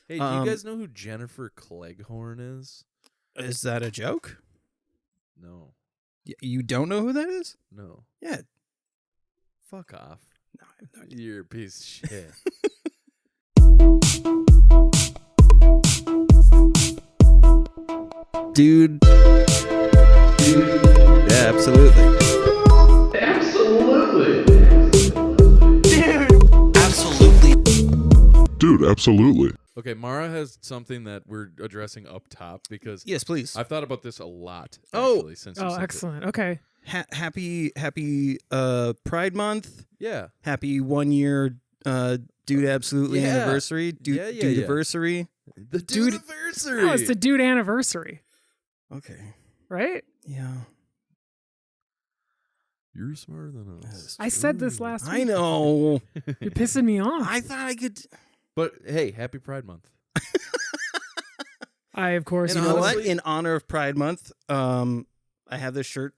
Hey, do you guys know who Jennifer Cleghorn is? Is that a joke? No. You don't know who that is? No. Yeah. Fuck off. No, I have no idea. You're a piece of shit. Dude. Yeah, absolutely. Dude, absolutely. Okay, Mara has something that we're addressing up top because Yes, please. I've thought about this a lot. Oh. Actually, since you Oh, said it. excellent. Okay. Happy Pride Month. Yeah. Happy 1 year Dude Absolutely Yeah. anniversary. Yeah. Dude-iversary. The Dude- anniversary. No, it's the dude anniversary, Okay. right? Yeah. You're smarter than us. I said this last I week. know. You're pissing me off. I thought I could. But hey, happy Pride Month. I, of course, You And know what? honestly- In honor of Pride Month, I have this shirt.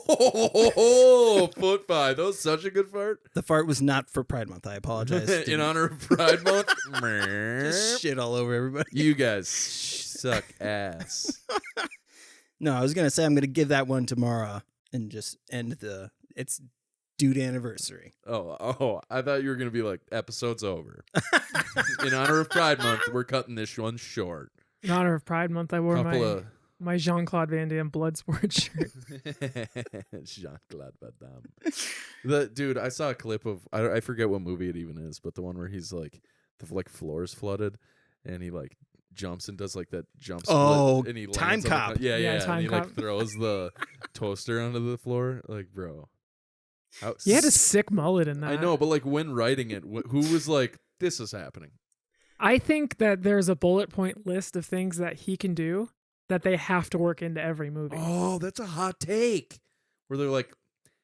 Oh, foot pie. That was such a good fart. The fart was not for Pride Month. I apologize. In honor of Pride Month. Just shit all over everybody. You guys suck ass. No, I was gonna say I'm gonna give that one to Mara and just end it's Dude Anniversary. Oh, I thought you were gonna be like, episode's over. In honor of Pride Month, we're cutting this one short. in honor of Pride Month, I wore Couple my Jean-Claude Van Damme Bloodsport shirt. of Jean-Claude Van Damme. Dude, I saw a clip of I forget what movie it even is, but the one where he's like the floor's flooded and he like jumps and does like that jump split. Oh, and he lands Time on the Cop. yeah, Yeah, and Time he Cop. like throws the toaster onto the floor. Like, bro. How, He had a sick mullet in that. I know, but like when writing it, who was like, this is happening? I think that there's a bullet point list of things that he can do that they have to work into every movie. Oh, that's a hot take. Where they're like,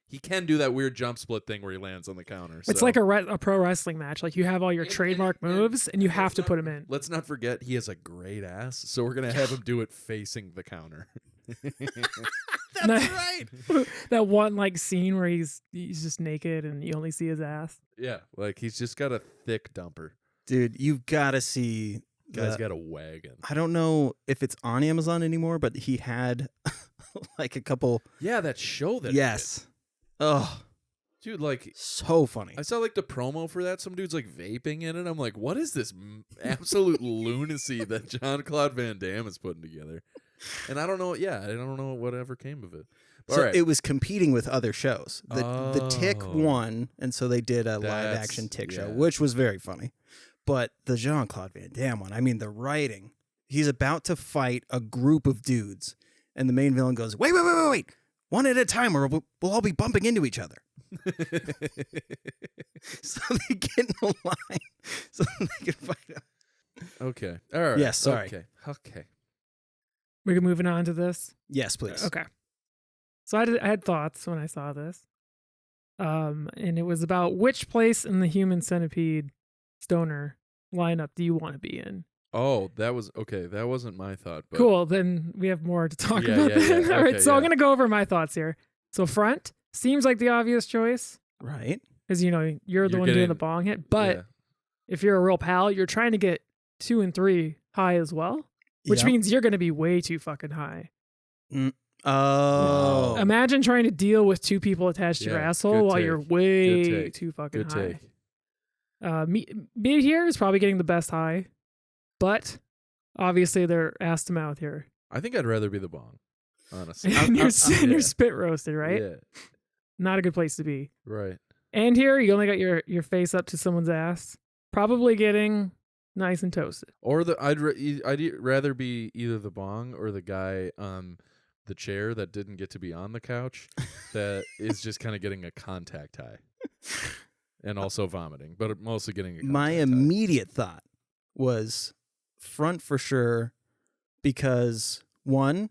he can do that weird jump split thing where he lands on the counter. It's so. like a pro wrestling match. Like you have all your trademark moves and you have to put them in. Let's not forget he has a great ass, so we're gonna have him do it facing the counter. That's right. That one like scene where he's just naked and you only see his ass. Yeah, like he's just got a thick dumper. Dude, you've got to see. Guy's got a wagon. I don't know if it's on Amazon anymore, but he had like a couple. Yeah, that show that. Yes. Oh, dude, like so funny. I saw like the promo for that. Some dude's like vaping in it. I'm like, what is this absolute lunacy that Jean-Claude Van Damme is putting together? And I don't know. Yeah, I don't know whatever came of it. So All right. it was competing with other shows. The Tick Oh. won, and so they did a live That's- action Tick show, yeah. which was very funny. But the Jean-Claude Van Damme one, I mean, the writing. He's about to fight a group of dudes, and the main villain goes, "Wait, one at a time, or we'll all be bumping into each other." So they get in a line, so they can fight. Okay. All right. Yes, sorry. Okay. We're moving on to this. Yes, please. Okay. So I had thoughts when I saw this. And it was about which place in the Human Centipede stoner lineup do you want to be in? Oh, that was okay. That wasn't my thought. But Cool. Then we have more to talk Yeah, about. yeah, then. yeah. All right. Okay, So I'm yeah. going to go over my thoughts here. So front seems like the obvious choice Right. because, you're the You're one doing getting- the bong hit. But yeah. if you're a real pal, you're trying to get 2 and 3 high as well, which Yep. means you're going to be way too fucking high. Oh. Imagine trying to deal with 2 people attached to your Yeah, asshole good while take. you're way take. too fucking Good high. take. Me here is probably getting the best high, but obviously they're ass to mouth here. I think I'd rather be the bong. Honestly. And you're, yeah. you're spit roasted, right? Yeah. Not a good place to be. Right. And here you only got your face up to someone's ass, probably getting nice and toasted. Or I'd rather be either the bong or the guy on the chair that didn't get to be on the couch that is just kind of getting a contact high. And also vomiting, but mostly getting a My contact high. immediate thought was front for sure because one,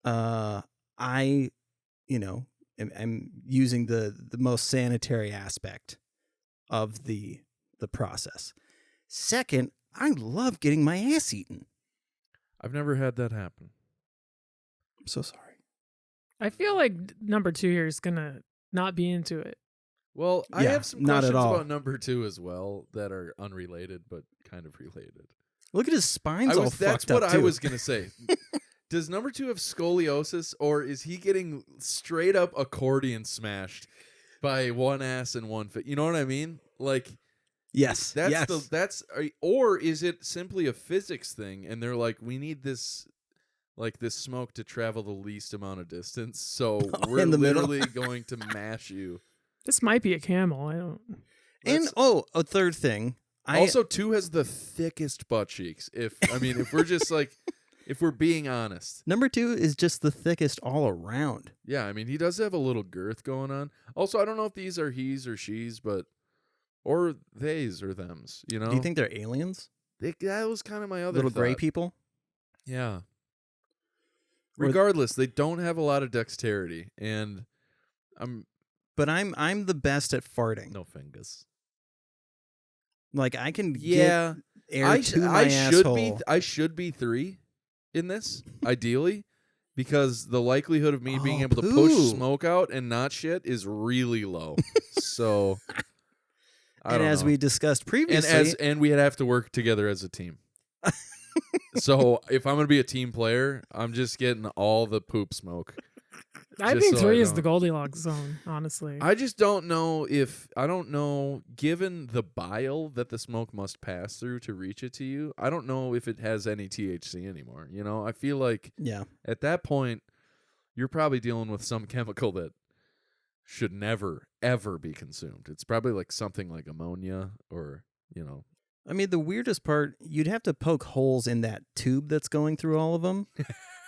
I, am using the most sanitary aspect of the process. Second, I love getting my ass eaten. I've never had that happen. I'm so sorry. I feel like number 2 here is gonna not be into it. Well, I Yeah, have some not at questions all. about number 2 as well that are unrelated but kind of related. Look at his spine's all That's fucked what up I too. was gonna say. Does number 2 have scoliosis, or is he getting straight up accordion smashed by one ass and one foot? You know what I mean? Like Yes. or is it simply a physics thing? And they're like, we need this smoke to travel the least amount of distance, so we're In the middle. literally going to mash you. This might be a camel. I don't. And a third thing. Also, 2 has the thickest butt cheeks. If we're just like, if we're being honest, Number 2 is just the thickest all around. yeah, he does have a little girth going on. Also, I don't know if these are he's or she's, or theys or thems. You know, Do you think they're aliens? that was kind of my other Little gray thought. people? Yeah. Or- Regardless, they don't have a lot of dexterity, and But I'm the best at farting. no fingers. Like I can Yeah, get air to my asshole. I should be 3 in this, ideally, because the likelihood of me being able to push poo. smoke out and not shit is really low. So, I And don't as know. we discussed previously, and we'd have to work together as a team. So if I'm gonna be a team player, I'm just getting all the poop smoke. I Just think so 3 I is the don't- Goldilocks zone. Honestly, I just don't know given the bile that the smoke must pass through to reach it to you, I don't know if it has any THC anymore. You know, I feel like yeah. at that point, you're probably dealing with some chemical that should never, ever be consumed. It's probably like something like ammonia or, you know. I mean, the weirdest part, you'd have to poke holes in that tube that's going through all of them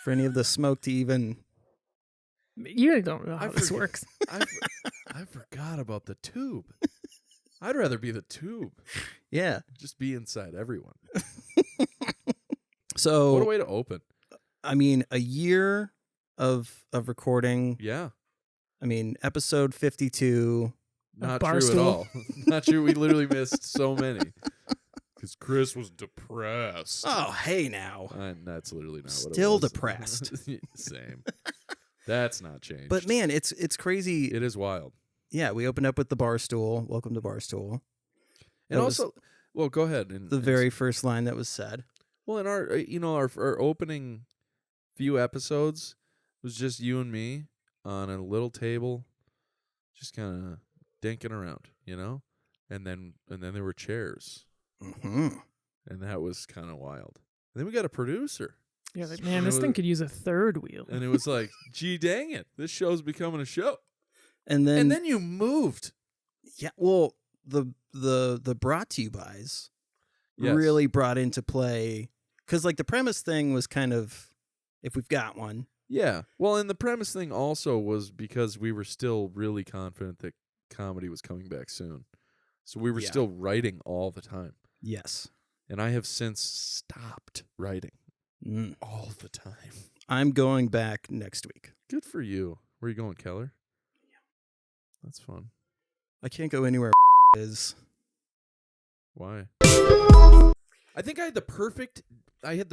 for any of the smoke to even. you don't know how I this forget- works. I forgot about the tube. I'd rather be the tube. Yeah. Just be inside everyone. So What a way to open. I mean, a year of recording. Yeah. I mean, episode 52. Not true at Barstool. all. Not true. We literally missed so many. Because Chris was depressed. Oh, hey now. And that's literally not what it Still was. depressed. Same. That's not changed. But man, it's crazy. it is wild. Yeah, we opened up with the Barstool. Welcome to Barstool. And That was also, well, go ahead. The very first line that was said. well, in our our opening few episodes was just you and me on a little table, just kind of dinking around, and then there were chairs, Mm-hmm. and that was kind of wild. And then we got a producer, Yeah, like, man, And this it thing was- could use a third wheel. and it was like, gee, dang it, this show's becoming a show. And then, And then you moved. yeah, well, the brought to you buys Yes. really brought into play because like the premise thing was kind of if we've got one. Yeah. Well, and the premise thing also was because we were still really confident that comedy was coming back soon. So we were Yeah. still writing all the time. Yes. And I have since stopped writing Mm. all the time. I'm going back next week. Good for you. Where are you going, Keller? Yeah. That's fun. I can't go anywhere is. Why? I think I had the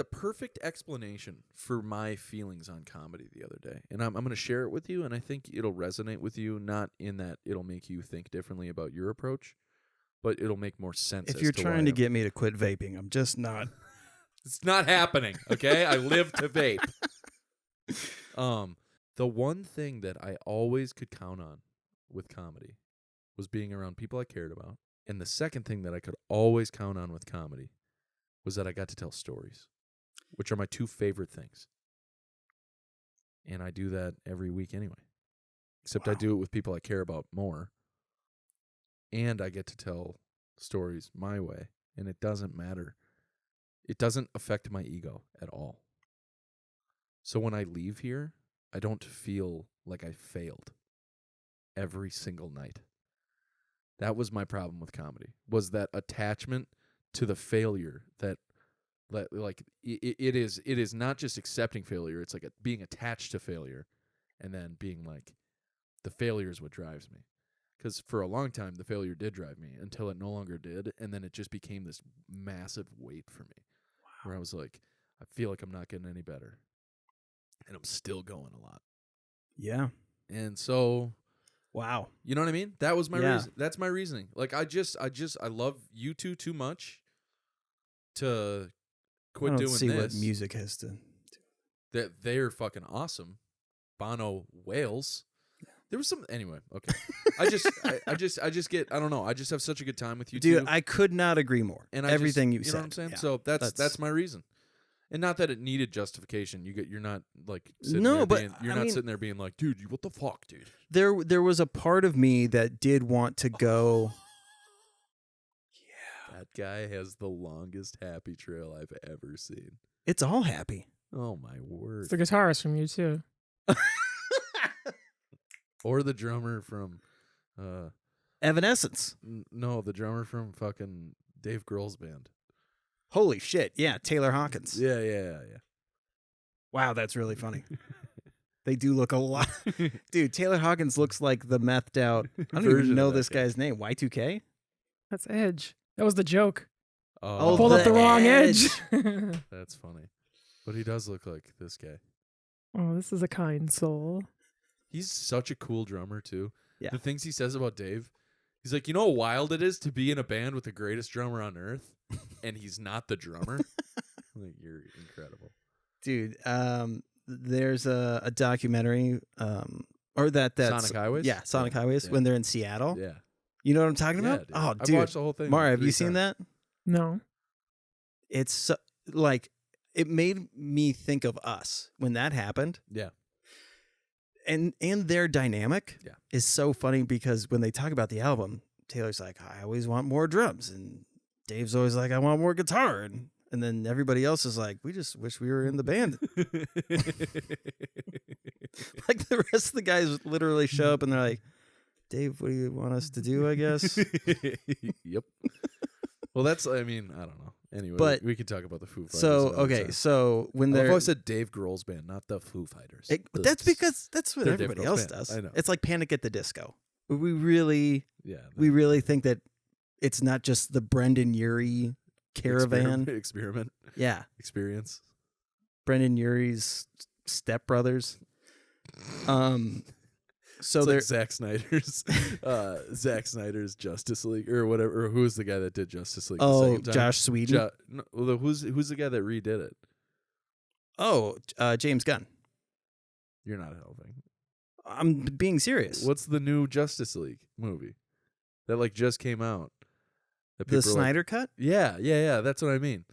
perfect explanation for my feelings on comedy the other day. And I'm going to share it with you, and I think it'll resonate with you, not in that it'll make you think differently about your approach, but it'll make more sense. If as you're to trying why to I'm- get me to quit vaping, I'm just not. It's not happening, okay? I live to vape. The one thing that I always could count on with comedy was being around people I cared about. And the second thing that I could always count on with comedy was that I got to tell stories, which are my two favorite things. And I do that every week anyway. Except I Wow. do it with people I care about more. And I get to tell stories my way. And it doesn't matter. It doesn't affect my ego at all. So when I leave here, I don't feel like I failed every single night. That was my problem with comedy, was that attachment to the failure that like it is not just accepting failure, it's like being attached to failure and then being like the failure is what drives me. Because for a long time, the failure did drive me until it no longer did. And then it just became this massive weight for me where I was like, I feel like I'm not getting any better. And I'm still going a lot. Yeah. And so Wow. You know what I mean? That was my Yeah. reason. That's my reasoning. Like I love U2 too much to I quit don't doing see what this. music has to. That they're fucking awesome. Bono Wales. There was some anyway. Okay, I just get. I don't know. I just have such a good time with you, Dude, two. I could not agree more. And Everything you you said. know what I'm saying. Yeah. So that's my reason. And not that it needed justification. You're not like sitting No, there but, being, you're I not mean- sitting there being like, dude, what the fuck, dude. There was a part of me that did want to go. That guy has the longest happy trail I've ever seen. It's all happy. Oh my word. It's the guitarist from U2. Or the drummer from Evanescence. no, the drummer from fucking Dave Grohl's band. Holy shit. Yeah, Taylor Hawkins. Yeah. Wow, that's really funny. They do look a lot. Dude, Taylor Hawkins looks like the methed out. I don't Version even of know that this guy. guy's name. Y2K? That's Edge. That was the joke. Oh, Pulled up the the wrong Edge. That's funny. But he does look like this guy. Oh, this is a kind soul. He's such a cool drummer too. Yeah. The things he says about Dave. He's like, you know how wild it is to be in a band with the greatest drummer on earth, and he's not the drummer. Like, you're incredible. Dude, there's a documentary, or that's Sonic Highways? Yeah, Sonic Highways, Yeah. when they're in Seattle. Yeah. You know what I'm talking Yeah, about? dude. Oh, I've dude. watched the whole thing. Mara, like have 3 you seen times. that? No. It's so, like, it made me think of us when that happened. Yeah. And their dynamic Yeah. is so funny because when they talk about the album, Taylor's like, I always want more drums. And Dave's always like, I want more guitar. And then everybody else is like, we just wish we were in the band. Like the rest of the guys literally show up and they're like, Dave, what do you want us to do, I guess? Yep. Well, that's, I mean, I don't know. Anyway, But- we could talk about the Foo Fighters. So, another okay. time. So when I've they're. always said Dave Grohl's band, not the Foo Fighters. But that's because that's what They're Dave everybody Grohl's else band. does. I know. It's like Panic at the Disco. We really Yeah. think that it's not just the Brendan Urie caravan. Experiment. Yeah. Experience. Brendan Urie's stepbrothers. So It's they're like Zack Snyder's Justice League or whatever. Or who's the guy that did Justice League? the second time? Josh Sweden. Who's the guy that redid it? James Gunn. You're not helping. I'm being serious. What's the new Justice League movie that like just came out? That The people are like- Snyder cut? Yeah. That's what I mean.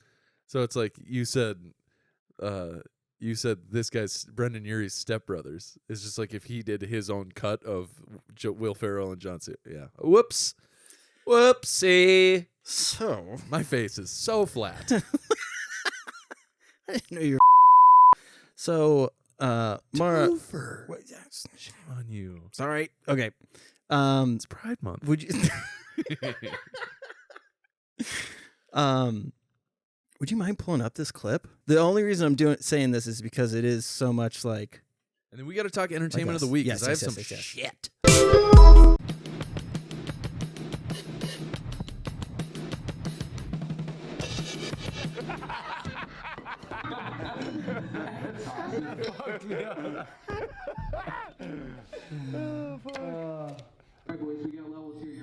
So it's like you said this guy's Brendan Urie's stepbrothers. It's just like if he did his own cut of Will Ferrell and John Cena. Yeah. Whoopsie. So My face is so flat. I didn't know you were. So Mara. Topher. Wait, yes. Shame on you. It's all right. Okay. It's Pride Month. Would you would you mind pulling up this clip? The only reason I'm saying this is because it is so much like And then we got to talk entertainment of the us. week Yes, because I have yes, some yes, yes. shit.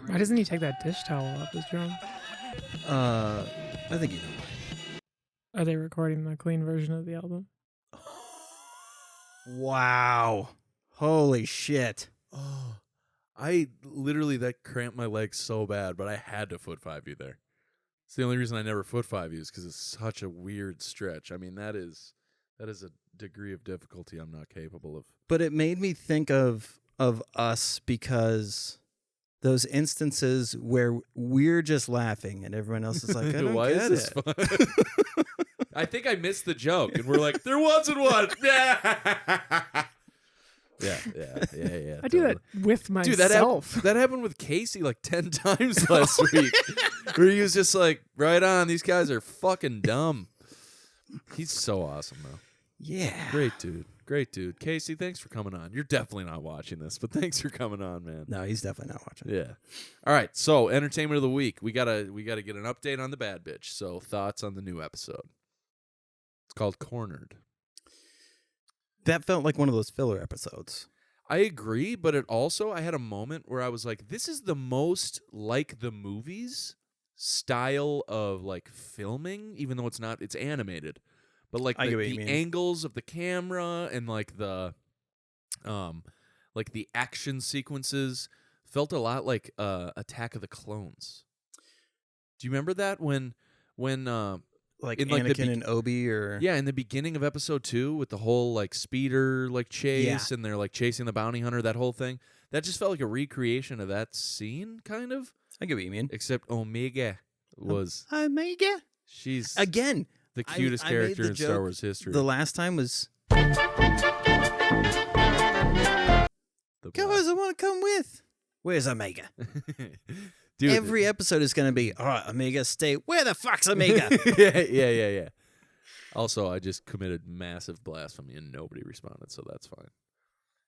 Why doesn't he take that dish towel off his drum? I think you know. Are they recording the clean version of the album? Wow. Holy shit. Oh, I literally that cramped my legs so bad, but I had to foot 5 you there. It's the only reason I never foot 5 you is because it's such a weird stretch. I mean, that is a degree of difficulty I'm not capable of. But it made me think of us because those instances where we're just laughing and everyone else is like, I don't Why get is this it. fun? I think I missed the joke, and we're like, there wasn't one. Yeah. I do that with Dude, myself. that happened with Casey like 10 times last week, where he was just like, right on, these guys are fucking dumb. He's so awesome, though. Yeah. Great dude. Casey, thanks for coming on. You're definitely not watching this, but thanks for coming on, man. No, he's definitely not watching. Yeah. All right. So, entertainment of the week. We gotta get an update on the Bad Bitch. So, thoughts on the new episode? It's called Cornered. That felt like one of those filler episodes. I agree, but it also I had a moment where I was like, this is the most like the movies style of like filming, even though it's animated. But like I get what you the mean. angles of the camera and like the action sequences felt a lot like Attack of the Clones. Do you remember that when Like in, like, the Anakin and Obi, or yeah, in the beginning of episode 2 with the whole like speeder like chase and they're like chasing the bounty hunter, that whole thing, that just felt like a recreation of that scene, kind of. I get what you mean. Except Omega was Omega she's again. the cutest I made character the in Star joke Wars history. The last time was, The guys, I want to come with. Where's Omega? Dude, Every episode is going to be, all right, Omega, stay. Where the fuck's Omega? yeah. Also, I just committed massive blasphemy and nobody responded, so that's fine.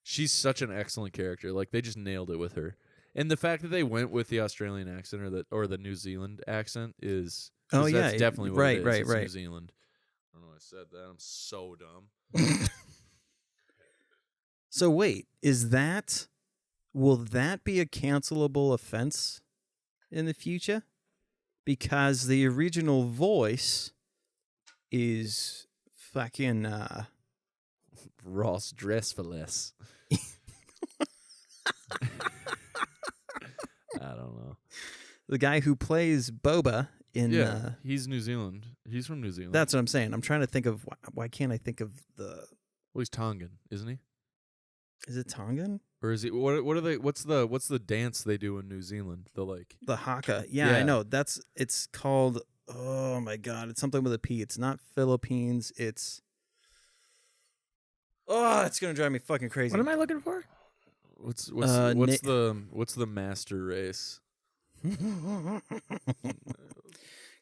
She's such an excellent character. Like, they just nailed it with her. And the fact that they went with the Australian accent or the New Zealand accent is that's definitely what it is. It's New Zealand. I don't know why I said that. I'm so dumb. So wait, will that be a cancelable offense in the future? Because the original voice is fucking Ross dress for less. I don't know. the guy who plays Boba in he's New Zealand. He's from New Zealand. that's what I'm saying. I'm trying to think of why can't I think of well, he's Tongan, isn't he? is it Tongan? Or is he? What are they? What's the dance they do in New Zealand? The Haka. Yeah, I know. It's called, oh my god, it's something with a P. It's not Philippines. It's it's gonna drive me fucking crazy. What am I looking for? What's the master race?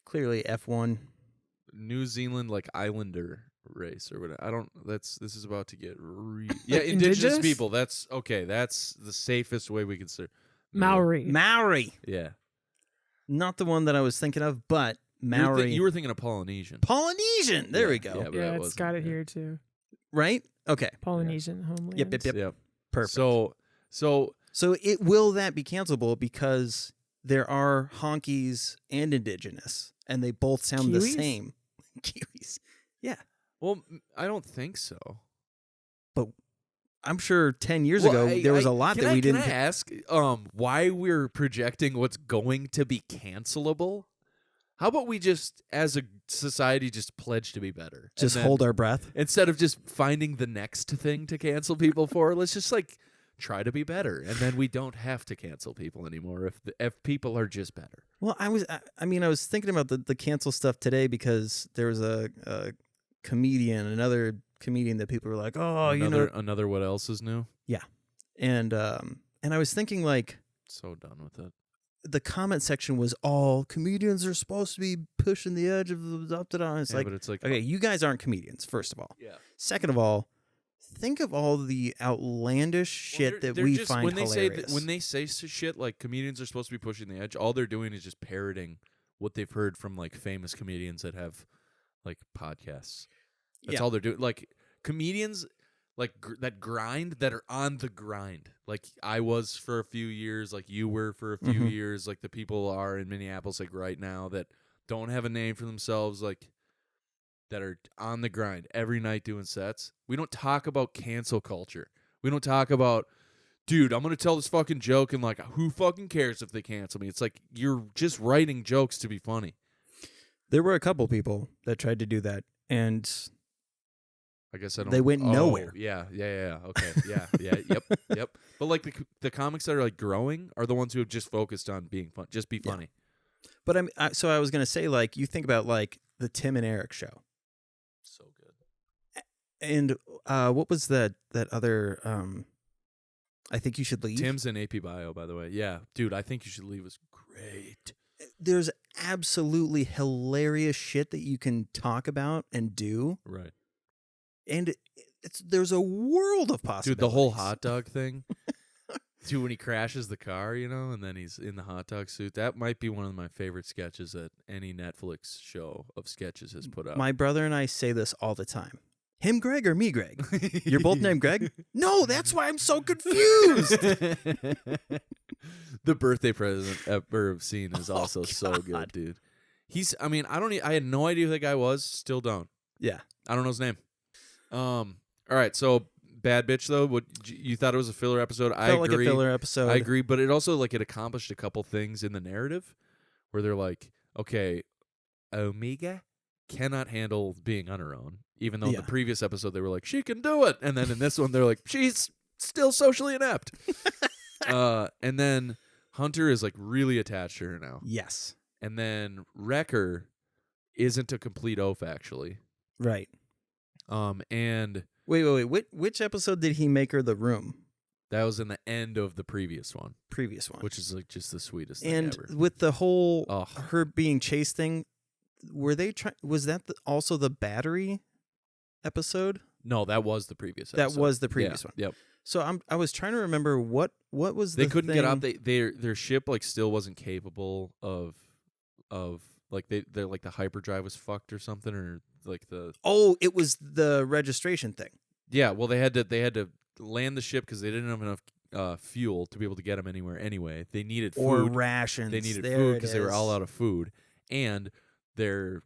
Clearly F1. New Zealand like Islander race or whatever. I don't. This is about to get indigenous Indigenous? people. That's okay. That's the safest way we can say. Maori. Yeah. Not the one that I was thinking of, but Maori. You were thinking of Polynesian. Polynesian. There we go. Yeah, but Yeah, that it's wasn't- got it yeah. here too. Right? Okay. Polynesian homeland. Yep. Yep. Perfect. So So will that be cancelable because there are honkies and indigenous, and they both sound the Kiwis? same? Kiwis. Yeah. well, I don't think so. I'm sure 10 years ago there was a lot that we didn't. Can I ask why we're projecting what's going to be cancelable? How about we just, as a society, just pledge to be better? Just And then, hold our breath. instead of just finding the next thing to cancel people for. Let's just like try to be better, and then we don't have to cancel people anymore if people are just better. Well, I was thinking about the cancel stuff today because there was a another comedian that people were like, oh, another what else is new? and I was thinking like So done with it. the comment section was all comedians are supposed to be pushing the edge of the up to down. It's Yeah, like, but it's like okay, you guys aren't comedians, first of all. yeah. Second of all, think of all the outlandish shit that we find when hilarious. when they say shit like comedians are supposed to be pushing the edge, all they're doing is just parroting what they've heard from like famous comedians that have like podcasts. That's all they're doing. Like comedians like that grind, that are on the grind. Like I was for a few years, like you were for a few years, like the people are in Minneapolis like right now that don't have a name for themselves, like that are on the grind every night doing sets. We don't talk about cancel culture. We don't talk about, dude, I'm going to tell this fucking joke and like, who fucking cares if they cancel me? It's like, you're just writing jokes to be funny. There were a couple people that tried to do that, and I guess I don't. They went nowhere. Yeah. Okay. Yeah. Yep. But like the comics that are like growing are the ones who have just focused on being fun. Just be funny. but so I was gonna say, like, you think about like the Tim and Eric show, So good. and what was that other? I Think You Should Leave. Tim's in AP Bio, by the way. Yeah, dude. I Think You Should Leave was great. There's absolutely hilarious shit that you can talk about and do, Right. and there's a world of possibilities. Dude, the whole hot dog thing. Dude, when he crashes the car, and then he's in the hot dog suit. That might be one of my favorite sketches that any Netflix show of sketches has put out. My brother and I say this all the time. Him, Greg, or me, Greg? You're both named Greg? No, that's why I'm so confused. The birthday present ever scene is also so God. good, dude. I mean, I had no idea who that guy was. Still don't. Yeah. I don't know his name. All right, so Bad Bitch though. What you thought it was a filler episode? I Felt agree. like a filler episode. I agree, but it also like it accomplished a couple things in the narrative where they're like, okay, Omega cannot handle being on her own, even though in Yeah. the previous episode they were like, she can do it, and then in this one they're like, she's still socially inept. And then Hunter is like really attached to her now, Yes. and then Wrecker isn't a complete oaf actually. Right. And Wait. Which episode did he make her the room? that was in the end of the previous one, Previous one. which is like just the sweetest thing And ever. with the whole Ugh. her being chased thing, were they trying? Was that also the battery episode? No, that was the previous That episode. was the previous one. Yep. So I was trying to remember what was They the couldn't get out. thing- Their ship like still wasn't capable of like they're like the hyperdrive was fucked or something, or like the Oh, it was the registration thing. yeah. Well, they had to land the ship because they didn't have enough fuel to be able to get them anywhere. Anyway, they needed food. Or rations. They needed There food it because they were all is. out of food, and their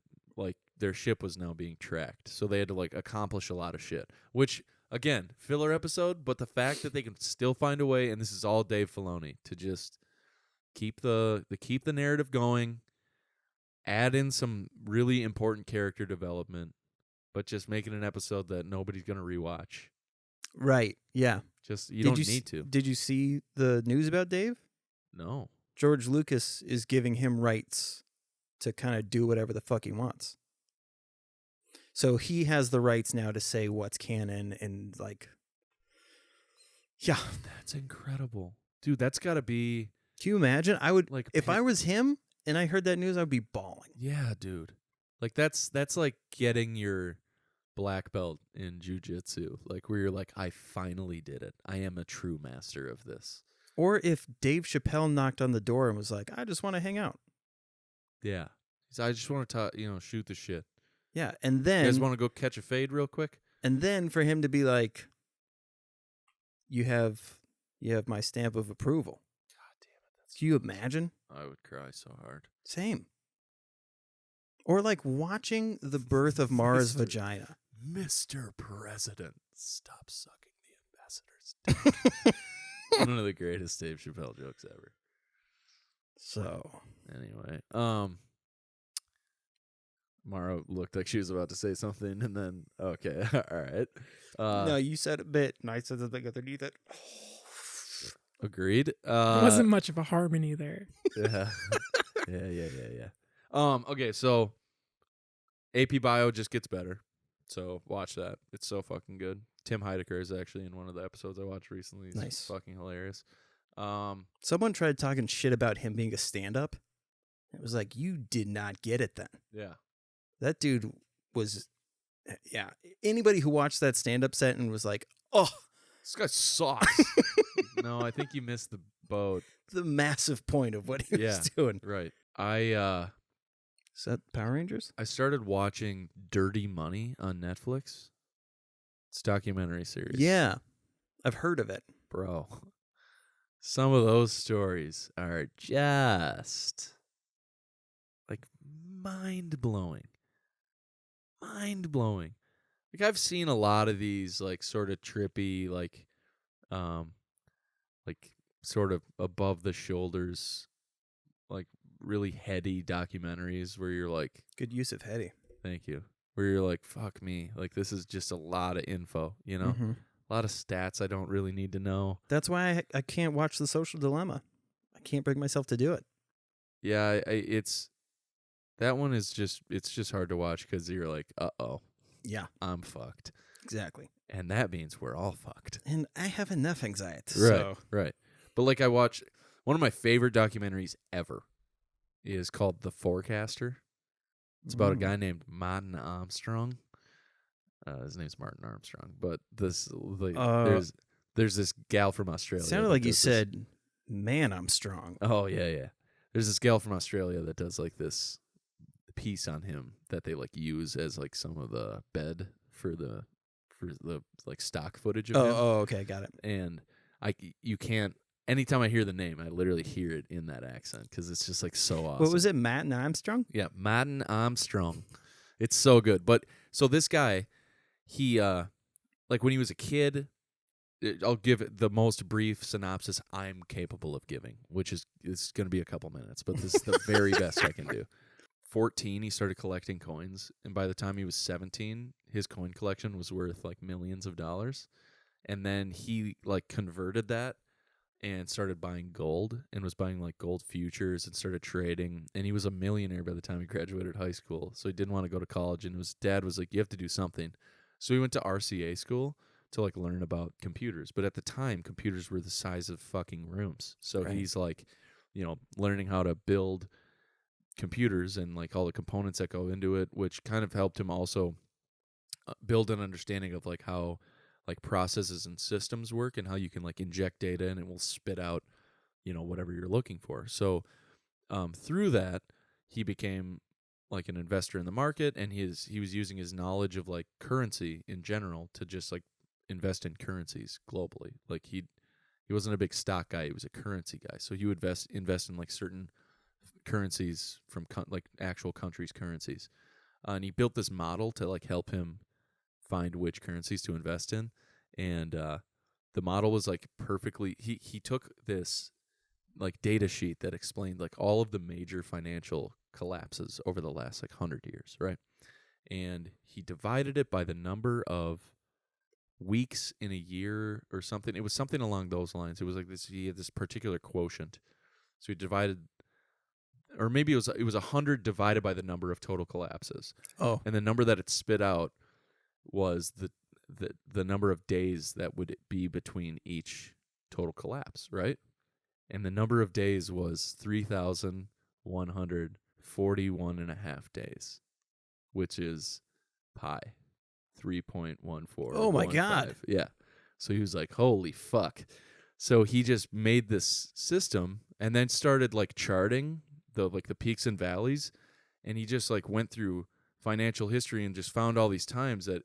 ship was now being tracked. So they had to like accomplish a lot of shit. Which again, filler episode, but the fact that they can still find a way, and this is all Dave Filoni, to just keep the narrative going, add in some really important character development, but just making an episode that nobody's gonna rewatch. Right. Yeah. Just you don't s- need to. Did you see the news about Dave? No. George Lucas is giving him rights to kind of do whatever the fuck he wants. So he has the rights now to say what's canon and like, yeah. That's incredible. Dude, that's gotta be Can you imagine? I would like if I was him and I heard that news, I'd be bawling. yeah, dude. Like that's like getting your black belt in jiu-jitsu, like where you're like, I finally did it. I am a true master of this. Or if Dave Chappelle knocked on the door and was like, I just want to hang out. Yeah. So I just want to shoot the shit. Yeah. And You guys then want to go catch a fade real quick? for him to be like, you have my stamp of approval. God damn it. That's Can you imagine? I would cry so hard. Same. Or like watching the birth of Mara's Mr. vagina. Mr. President, stop sucking the ambassador's dick. One of the greatest Dave Chappelle jokes ever. So Anyway, Mara looked like she was about to say something, and then okay, all right. no, you said a bit, and I said something underneath it. Agreed. It wasn't much of a harmony there. Yeah. yeah. Okay, so AP Bio just gets better. So watch that. It's so fucking good. Tim Heidecker is actually in one of the episodes I watched recently. He's Nice. fucking hilarious. Someone tried talking shit about him being a stand-up. It was like, you did not get it then. Yeah. That dude was, yeah. Anybody who watched that stand-up set and was like, oh, This guy sucks. No, I think you missed the boat. the massive point of what he Yeah. was doing. Right. I Is that Power Rangers? started watching Dirty Money on Netflix. It's a documentary series. Yeah. I've heard of it. Bro. Some of those stories are just like mind-blowing. Mind-blowing. Like I've seen a lot of these like sort of trippy like sort of above the shoulders like really heady documentaries where you're like, Good use of heady. thank you. Where you're like, fuck me. Like this is just a lot of info, you know? Mhm. A lot of stats I don't really need to know. That's why I can't watch The Social Dilemma. I can't bring myself to do it. Yeah, it's that one is it's just hard to watch because you're like, uh-oh, Yeah, I'm fucked. exactly. And that means we're all fucked. And I have enough anxiety. Right, So right. But like I watch, one of my favorite documentaries ever is called The Forecaster. It's about a guy named Martin Armstrong. His name's Martin Armstrong. But there's this gal from Australia. sounded that like you does this- said, man, I'm strong. Oh yeah. There's this gal from Australia that does like this piece on him that they like use as like some of the bed for the for the like stock footage of him. Oh, okay, got it. And you can't. Anytime I hear the name, I literally hear it in that accent because it's just like so awesome. What was it, Matt and Armstrong? Yeah, Madden Armstrong. It's so good. But so this guy, he like when he was a kid, I'll give it the most brief synopsis I'm capable of giving, which is it's going to be a couple minutes, but this is the very best I can do. 14, he started collecting coins, and by the time he was 17, his coin collection was worth like millions of dollars. And then he like converted that and started buying gold and was buying like gold futures and started trading. And he was a millionaire by the time he graduated high school. So he didn't want to go to college, and his dad was like, you have to do something. So he went to RCA school to like learn about computers. But at the time, computers were the size of fucking rooms. So Right. he's like, you know, learning how to build computers and like all the components that go into it, which kind of helped him also build an understanding of like how like processes and systems work and how you can like inject data and it will spit out, you know, whatever you're looking for. So through that, he became like an investor in the market, and he was using his knowledge of like currency in general to just like invest in currencies globally. Like he wasn't a big stock guy, he was a currency guy. So he would invest in like certain currencies from like actual countries' currencies. And he built this model to like help him find which currencies to invest in. And the model was like perfectly he took this like data sheet that explained like all of the major financial collapses over the last like 100 years, right? And he divided it by the number of weeks in a year or something. It was something along those lines. It was like this, he had this particular quotient. So he divided, or maybe it was 100 divided by the number of total collapses. Oh, And the number that it spit out was the number of days that would be between each total collapse, right? And the number of days was 3,141 and a half days, which is pi, 3.14. Oh my God. Yeah. So he was like, holy fuck. So he just made this system and then started like charting the peaks and valleys, and he just like went through financial history and just found all these times that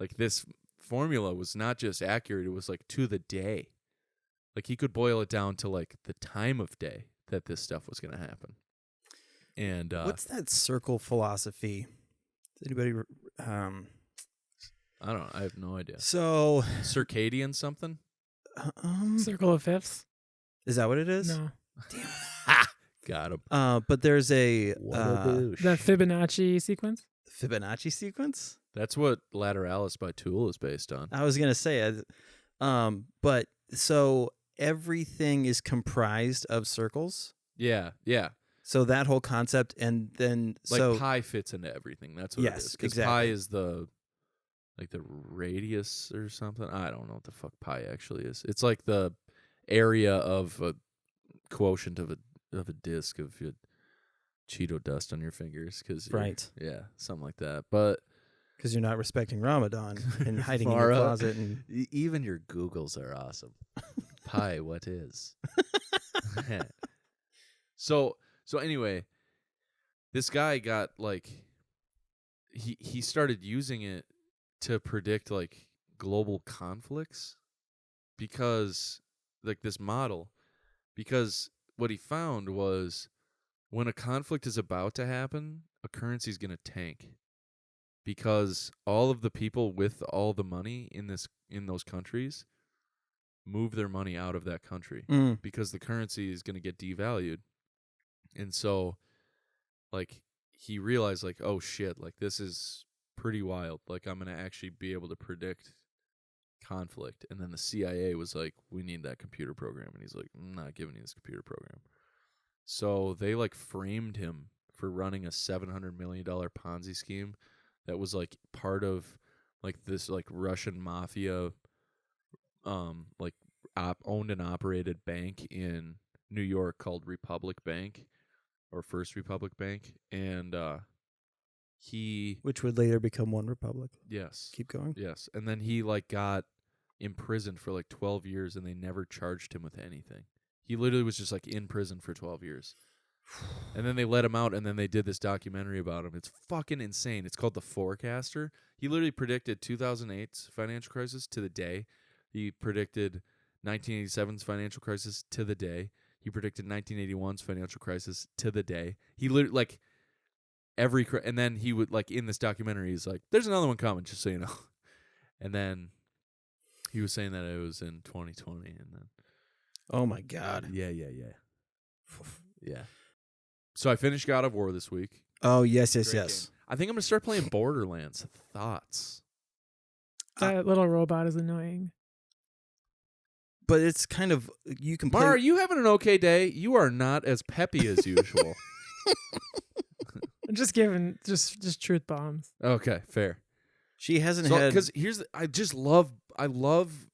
like this formula was not just accurate, it was like to the day. Like he could boil it down to like the time of day that this stuff was going to happen. And what's that circle philosophy? Does anybody? I don't know. I have no idea. So, Circadian something? Circle of fifths? is that what it is? No. Got him. But there's a That Fibonacci sequence? Fibonacci sequence. That's what Lateralis by Tool is based on. I was gonna say, but so everything is comprised of circles. Yeah, yeah. So that whole concept, and then Like pi fits into everything. That's what it Yes, is. Because exactly. pi is the radius or something. I don't know what the fuck pi actually is. It's like the area of a quotient of a disc of your Cheeto dust on your fingers. Right. Yeah, something like that. But because you're not respecting Ramadan and hiding in Far your up. closet, and even your Googles are awesome. Pi, what is? So anyway, this guy got like he started using it to predict like global conflicts, because like this model, because what he found was when a conflict is about to happen, a currency is going to tank, because all of the people with all the money in those countries move their money out of that country because the currency is going to get devalued. And so like he realized like, oh shit, like this is pretty wild. Like I'm going to actually be able to predict conflict. And then the CIA was like, we need that computer program. And he's like, I'm not giving you this computer program. So they like framed him for running a $700 million Ponzi scheme that was like part of like this like Russian mafia like owned and operated bank in New York called Republic Bank, or First Republic Bank. And which would later become One Republic. Yes. Keep going. Yes. And then he like got imprisoned for like 12 years and they never charged him with anything. He literally was just like in prison for 12 years. And then they let him out, and then they did this documentary about him. It's fucking insane. It's called The Forecaster. He literally predicted 2008's financial crisis to the day. He predicted 1987's financial crisis to the day. He predicted 1981's financial crisis to the day. He literally, like, and then he would, like, in this documentary, he's like, there's another one coming, just so you know. And then he was saying that it was in 2020, and then. Oh, my God. Yeah. Yeah. So I finished God of War this week. Oh, yes. Great game. I think I'm going to start playing Borderlands. Thoughts? That little robot is annoying. But it's kind of, you can play. Mar, are you having an okay day? You are not as peppy as usual. I'm just giving just truth bombs. Okay, fair. She hasn't had. Because I love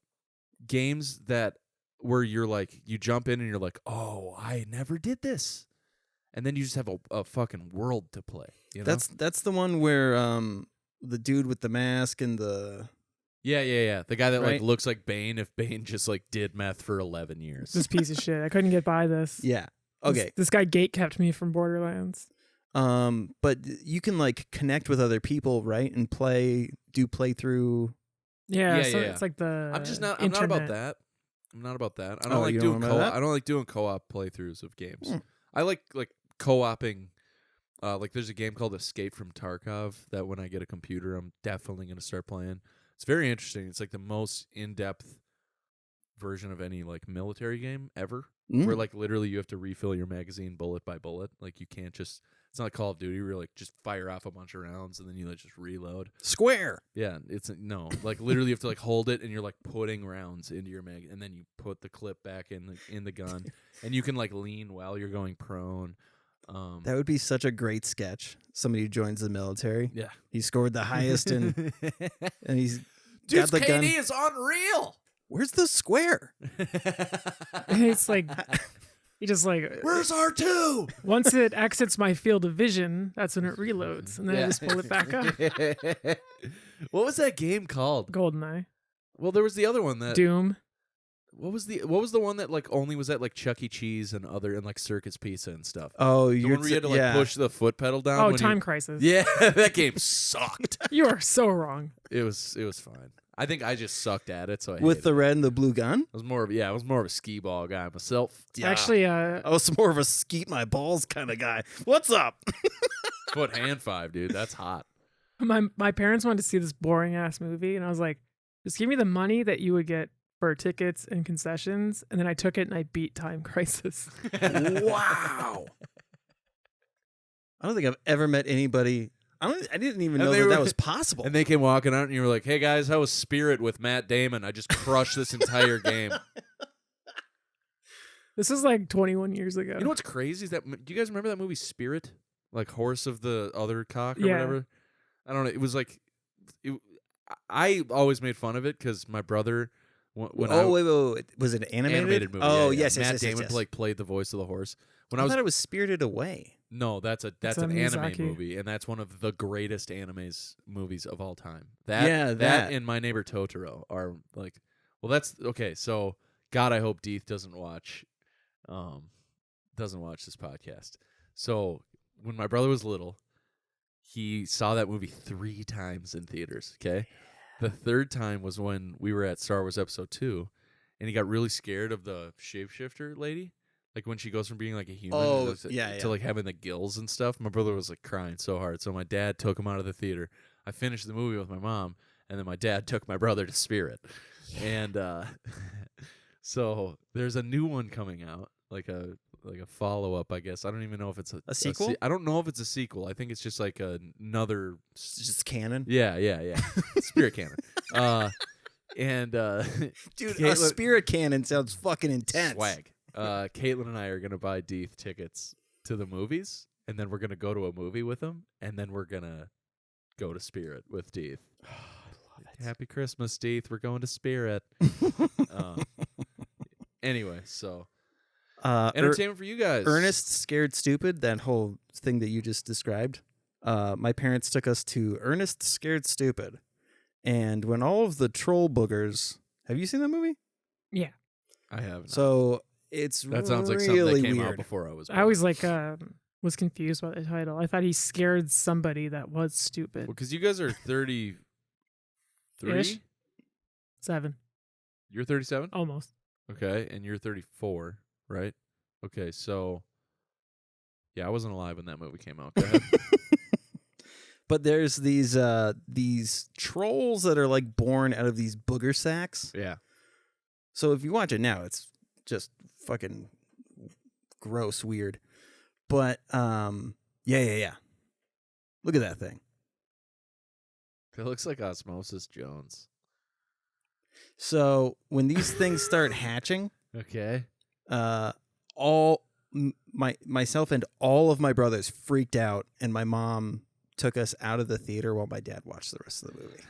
games that where you're like, you jump in and you're like, oh, I never did this. And then you just have a fucking world to play. You know? That's the one where the dude with the mask and the. Yeah. The guy that Right? like looks like Bane if Bane just like did meth for 11 years. This piece of shit. I couldn't get by this. Yeah. Okay. This guy gate kept me from Borderlands. But you can like connect with other people, right? And do playthrough. Yeah, Yeah, so yeah. it's like the I'm not internet. about that. I'm not about that. I Oh, don't like you don't doing know co-op. that? I don't like doing co-op playthroughs of games. Hmm. I like co-oping. Like there's a game called Escape from Tarkov that when I get a computer, I'm definitely going to start playing. It's very interesting. It's like the most in-depth version of any like military game ever, where like literally you have to refill your magazine bullet by bullet. Like you can't just. It's not like Call of Duty where you like just fire off a bunch of rounds and then you like just reload. Square. Yeah, it's no. Like literally you have to like hold it and you're like putting rounds into your mag and then you put the clip back in the gun and you can like lean while you're going prone. That would be such a great sketch. Somebody who joins the military. Yeah. He scored the highest and he's Dude's got the KD gun. is unreal. Where's the square? It's like he just like Where's R2? once it exits my field of vision, that's when it reloads, and then I just pull it back up. What was that game called? GoldenEye, Well, there was the other one that Doom. What was the one that like only was at like Chuck E. Cheese and like Circus Pizza and stuff? Oh, The you're one where you had to like push the foot pedal down. Oh, when Time you, Crisis. Yeah, that game sucked. You are so wrong. It was fine. I think I just sucked at it, so I with hated the it. red and the blue gun. I was more of a skee ball guy myself. Yeah. Actually, I was more of a skeet my balls kind of guy. What's up? Foot hand 5, dude. That's hot. my parents wanted to see this boring ass movie, and I was like, just give me the money that you would get for tickets and concessions, and then I took it and I beat Time Crisis. Wow. I don't think I've ever met anybody. I didn't even know that was possible. And they came walking out, and you were like, "Hey guys, how was Spirit with Matt Damon? I just crushed this entire game." This was like 21 years ago. You know what's crazy is that do you guys remember that movie Spirit, like Horse of the Other Cock or Yeah. whatever? I don't know. It was like, I always made fun of it because my brother. Wait. Was it animated? Animated movie. Oh, yeah. yes, Matt yes, Damon yes. like played the voice of the horse. When I thought it was Spirited Away. No, that's an a anime Miyazaki. movie, and that's one of the greatest movies of all time. Yeah, that and My Neighbor Totoro are like, well, that's okay. So, God, I hope Deeth doesn't watch this podcast. So, when my brother was little, he saw that movie 3 times in theaters. Okay, the third time was when we were at Star Wars Episode 2, and he got really scared of the shapeshifter lady. Like when she goes from being like a human to like having the gills and stuff. My brother was like crying so hard. So my dad took him out of the theater. I finished the movie with my mom, and then my dad took my brother to Spirit. And so there's a new one coming out, like a follow up, I guess. I don't even know if it's a sequel. I don't know if it's a sequel. I think it's just like another. It's just canon. Yeah. Spirit canon. Dude, Caitlin- a spirit cannon sounds fucking intense. Swag. Caitlin and I are gonna buy Deeth tickets to the movies, and then we're gonna go to a movie with them, and then we're gonna go to Spirit with Deeth. Happy Christmas, Deeth. We're going to Spirit. Anyway, so entertainment for you guys. Ernest Scared Stupid, that whole thing that you just described. My parents took us to Ernest Scared Stupid. And when all of the troll boogers... Have you seen that movie? Yeah. I have. So It's That sounds like really something that came weird. out before I was born. I always was confused by the title. I thought he scared somebody that was stupid. Because you guys are 33. Ish. 7, You're 37? almost. Okay, and you're 34, right? Okay, so yeah, I wasn't alive when that movie came out. Go ahead. But there's these trolls that are like born out of these booger sacks. Yeah. So if you watch it now, it's just fucking gross, weird. But yeah. Look at that thing. It looks like Osmosis Jones. So when these things start hatching, Okay. myself and all of my brothers freaked out, and my mom took us out of the theater while my dad watched the rest of the movie.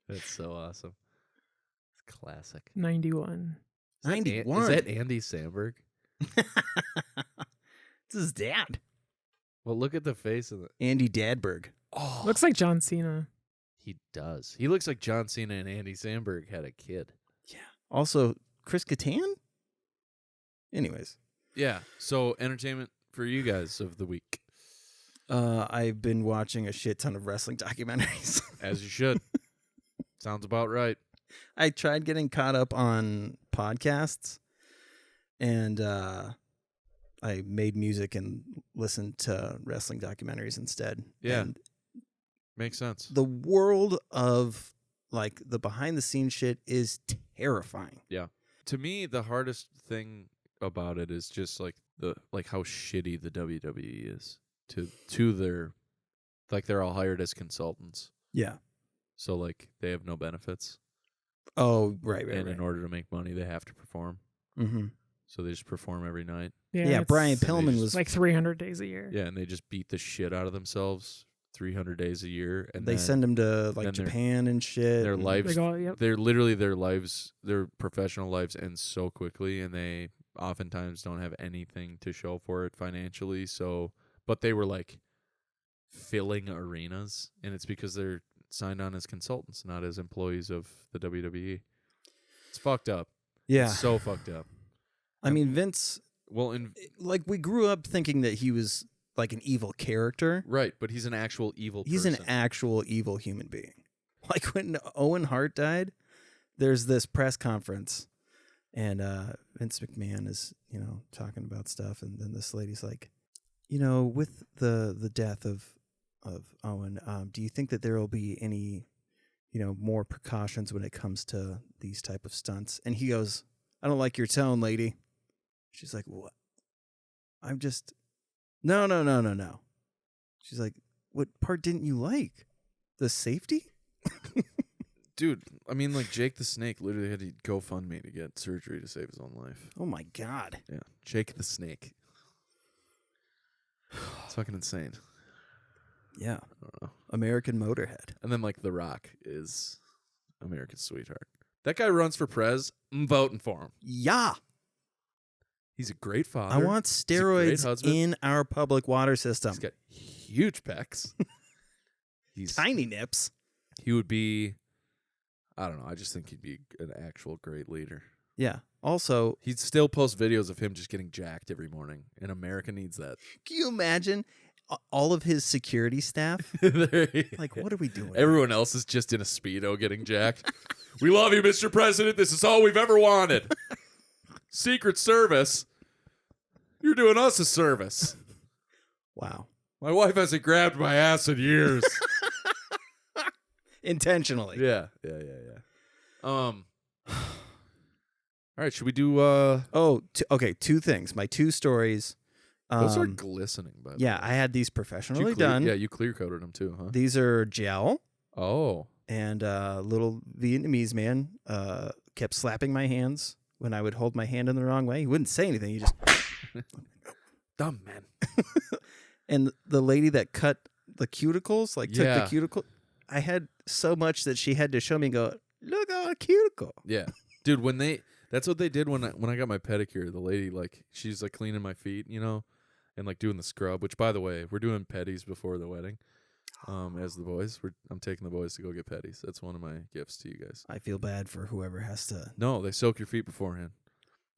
That's so awesome. It's classic. 91. 91. Is that Andy Samberg? It's his dad, Well, look at the face of the. Andy Dadberg. Oh, Looks like John Cena. he does. He looks like John Cena and Andy Samberg had a kid. Also, Chris Kattan? Anyways, Yeah. So, entertainment for you guys of the week, I've been watching a shit ton of wrestling documentaries. as you should. Sounds about right. I tried getting caught up on podcasts, and I made music and listened to wrestling documentaries instead. Yeah. And Makes sense. the world of like the behind the scenes shit is terrifying. To me, the hardest thing about it is just like how shitty the WWE is to their, like, they're all hired as consultants. Yeah. So like they have no benefits, Oh, right. and in order to make money, they have to perform. Mm-hmm. So they just perform every night. Yeah, it's Brian they Pillman just- was. like 300 days a year. Yeah, and they just beat the shit out of themselves 300 days a year, and They then send him to like then their- Japan and shit. their and- lives. They go, yep. They're literally their professional lives end so quickly, and they oftentimes don't have anything to show for it financially. So, but they were like filling arenas, and it's because they're signed on as consultants, not as employees of the WWE. It's fucked up. Yeah. It's so fucked up. I mean, Vince, Well, like we grew up thinking that he was like an evil character. right, but he's an actual evil He's person. an actual evil human being. Like when Owen Hart died, there's this press conference, and Vince McMahon is, talking about stuff, and then this lady's like, with the death of Owen, do you think that there will be any, more precautions when it comes to these type of stunts? And he goes, I don't like your tone, lady. She's like, what? I'm just, no. She's like, what part didn't you like? The safety? Dude, I mean, like, Jake the Snake literally had to GoFundMe to get surgery to save his own life. Oh my God. Yeah, Jake the Snake. It's fucking insane. Yeah. I don't know. American Motorhead. And then, like, The Rock is America's sweetheart. That guy runs for prez. I'm voting for him. Yeah. He's a great father. I want a great steroids husband. in our public water system. He's got huge pecs. He's Tiny nips. He would be. I don't know. I just think he'd be an actual great leader. Yeah. Also, He'd still post videos of him just getting jacked every morning, and America needs that. can you imagine all of his security staff? Like, Like, what are we doing? everyone else is just in a Speedo getting jacked. We love you, Mr. President. This is all we've ever wanted. Secret Service. You're doing us a service. Wow. My wife hasn't grabbed my ass in years. Intentionally. Yeah. All right, should we do Oh, okay. Two things. My two stories. those are glistening, by the way. Yeah, I had these Did you professionally clear- done. Yeah, you clear coated them too, huh? These are gel, Oh. and little Vietnamese man kept slapping my hands when I would hold my hand in the wrong way. He wouldn't say anything. He just Dumb man. and the lady that cut the cuticles, like took Yeah. the cuticle. I had so much that she had to show me and go, look at a cuticle. Yeah. Dude, that's what they did when I got my pedicure. The lady, like, she's like cleaning my feet, and like doing the scrub, which, by the way, we're doing petties before the wedding. As the boys, I'm taking the boys to go get petties. That's one of my gifts to you guys. I feel bad for whoever has to. No, they soak your feet beforehand.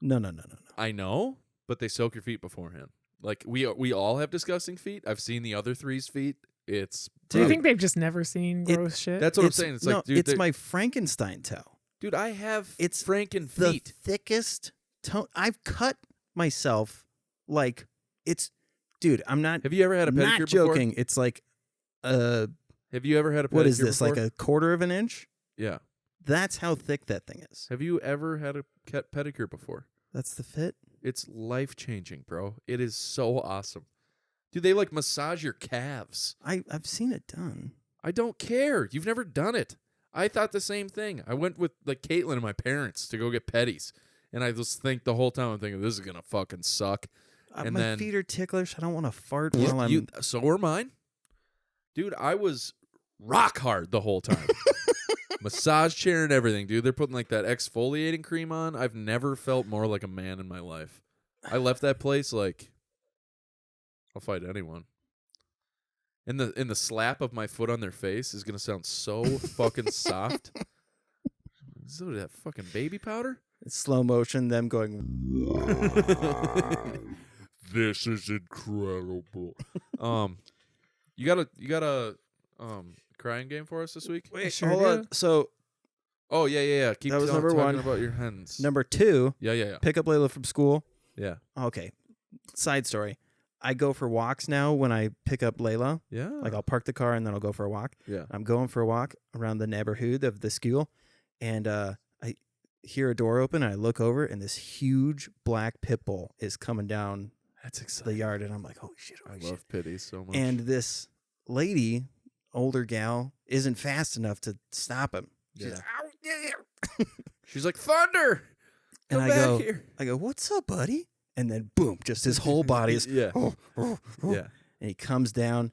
No. I know, but they soak your feet beforehand. Like we all have disgusting feet. I've seen the other three's feet. It's Do you Dude. think they've just never seen It- gross shit? that's what I'm saying. It's no, like, dude, it's my Frankenstein toe. dude, I have It's Franken The feet. thickest toe. I've cut myself like it's. Dude, I'm not Have you ever had a pedicure not before? joking. It's like Have you ever had a pedicure what is this? before? Like a quarter of an inch? Yeah. That's how thick that thing is. Have you ever had a pedicure before? That's the fit. It's life-changing, bro. It is so awesome. Dude, they like massage your calves. I've seen it done. I don't care. You've never done it. I thought the same thing. I went with like Caitlin and my parents to go get petties. And I just think the whole time I'm thinking, this is going to fucking suck. And My then- feet are ticklish. I don't want to fart You- while I'm. you- so were mine. Dude, I was rock hard the whole time. Massage chair and everything, dude. They're putting like that exfoliating cream on. I've never felt more like a man in my life. I left that place like I'll fight anyone. And the slap of my foot on their face is gonna sound so fucking soft. Is that fucking baby powder? It's slow motion. Them going. This is incredible. You got a crying game for us this week? Wait, sure hold do. on. So Oh yeah. Keep That was talking number one. about your hens. number 2, Yeah. pick up Layla from school. Yeah. Okay. Side story. I go for walks now when I pick up Layla. Yeah. Like I'll park the car and then I'll go for a walk. Yeah. I'm going for a walk around the neighborhood of the school, and I hear a door open. And I look over, and this huge black pit bull is coming down That's the exciting. yard, and I'm like, holy shit! I Holy shit. love pity so much. And this lady, older gal, isn't fast enough to stop him. She's Yeah. like, "Ow, yeah." She's like, Thunder! And Come I back go, here. what's up, buddy? And then boom, just his whole body is Yeah. yeah. Yeah. And he comes down.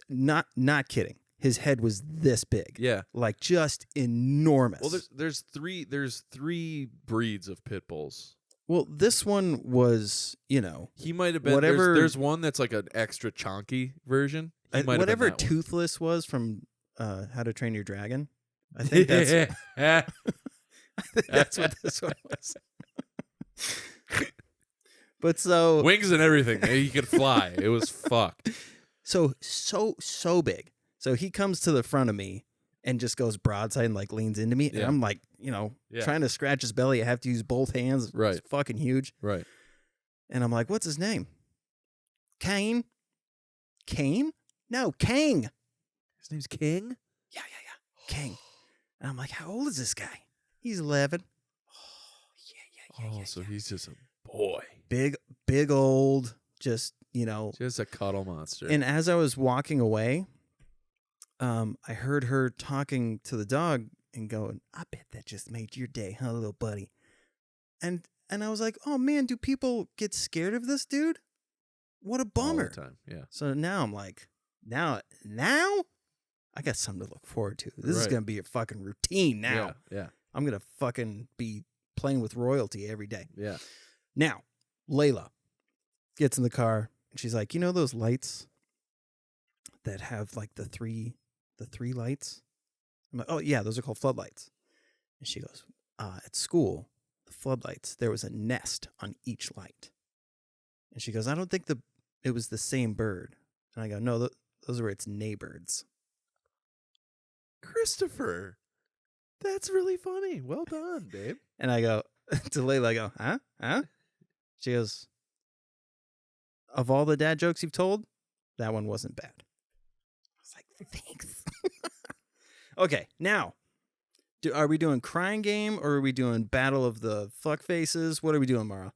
Not kidding. His head was this big. Yeah. Like just enormous. Well, there's three breeds of pit bulls. Well, this one was, He might have been Whatever- There's one that's like an extra chunky version. He might have been whatever that one. Toothless was from How to Train Your Dragon. I think that's Yeah. I think that's what this one was. But so Wings and everything. He could fly. It was fucked. so big. So he comes to the front of me and just goes broadside and like leans into me, and Yeah. I'm like, Yeah. trying to scratch his belly. I have to use both hands. Right. It's fucking huge. Right. And I'm like, what's his name? Kane? Kane? No, Kang. His name's King? Yeah. King. And I'm like, how old is this guy? He's 11. Oh, yeah. So he's just a boy. Big old, just, Just a cuddle monster. And as I was walking away, I heard her talking to the dog and going, I bet that just made your day, huh, little buddy? And I was like, oh man, do people get scared of this dude? What a All bummer. the time. Yeah. So now I'm like, now I got something to look forward to. This is Right. going to be a fucking routine now. Yeah. I'm going to fucking be playing with royalty every day. Yeah. Now, Layla gets in the car and she's like, those lights that have like the three lights? I'm like, oh yeah, those are called floodlights. And she goes, at school, the floodlights, there was a nest on each light. And she goes, I don't think it was the same bird. And I go, no, those were its neighbors. Christopher. That's really funny. Well done, babe. And I go, to Layla, I go, huh? She goes, of all the dad jokes you've told, that one wasn't bad. I was like, thanks. Okay, now, are we doing crying game or are we doing battle of the fuck faces? What are we doing, Mara?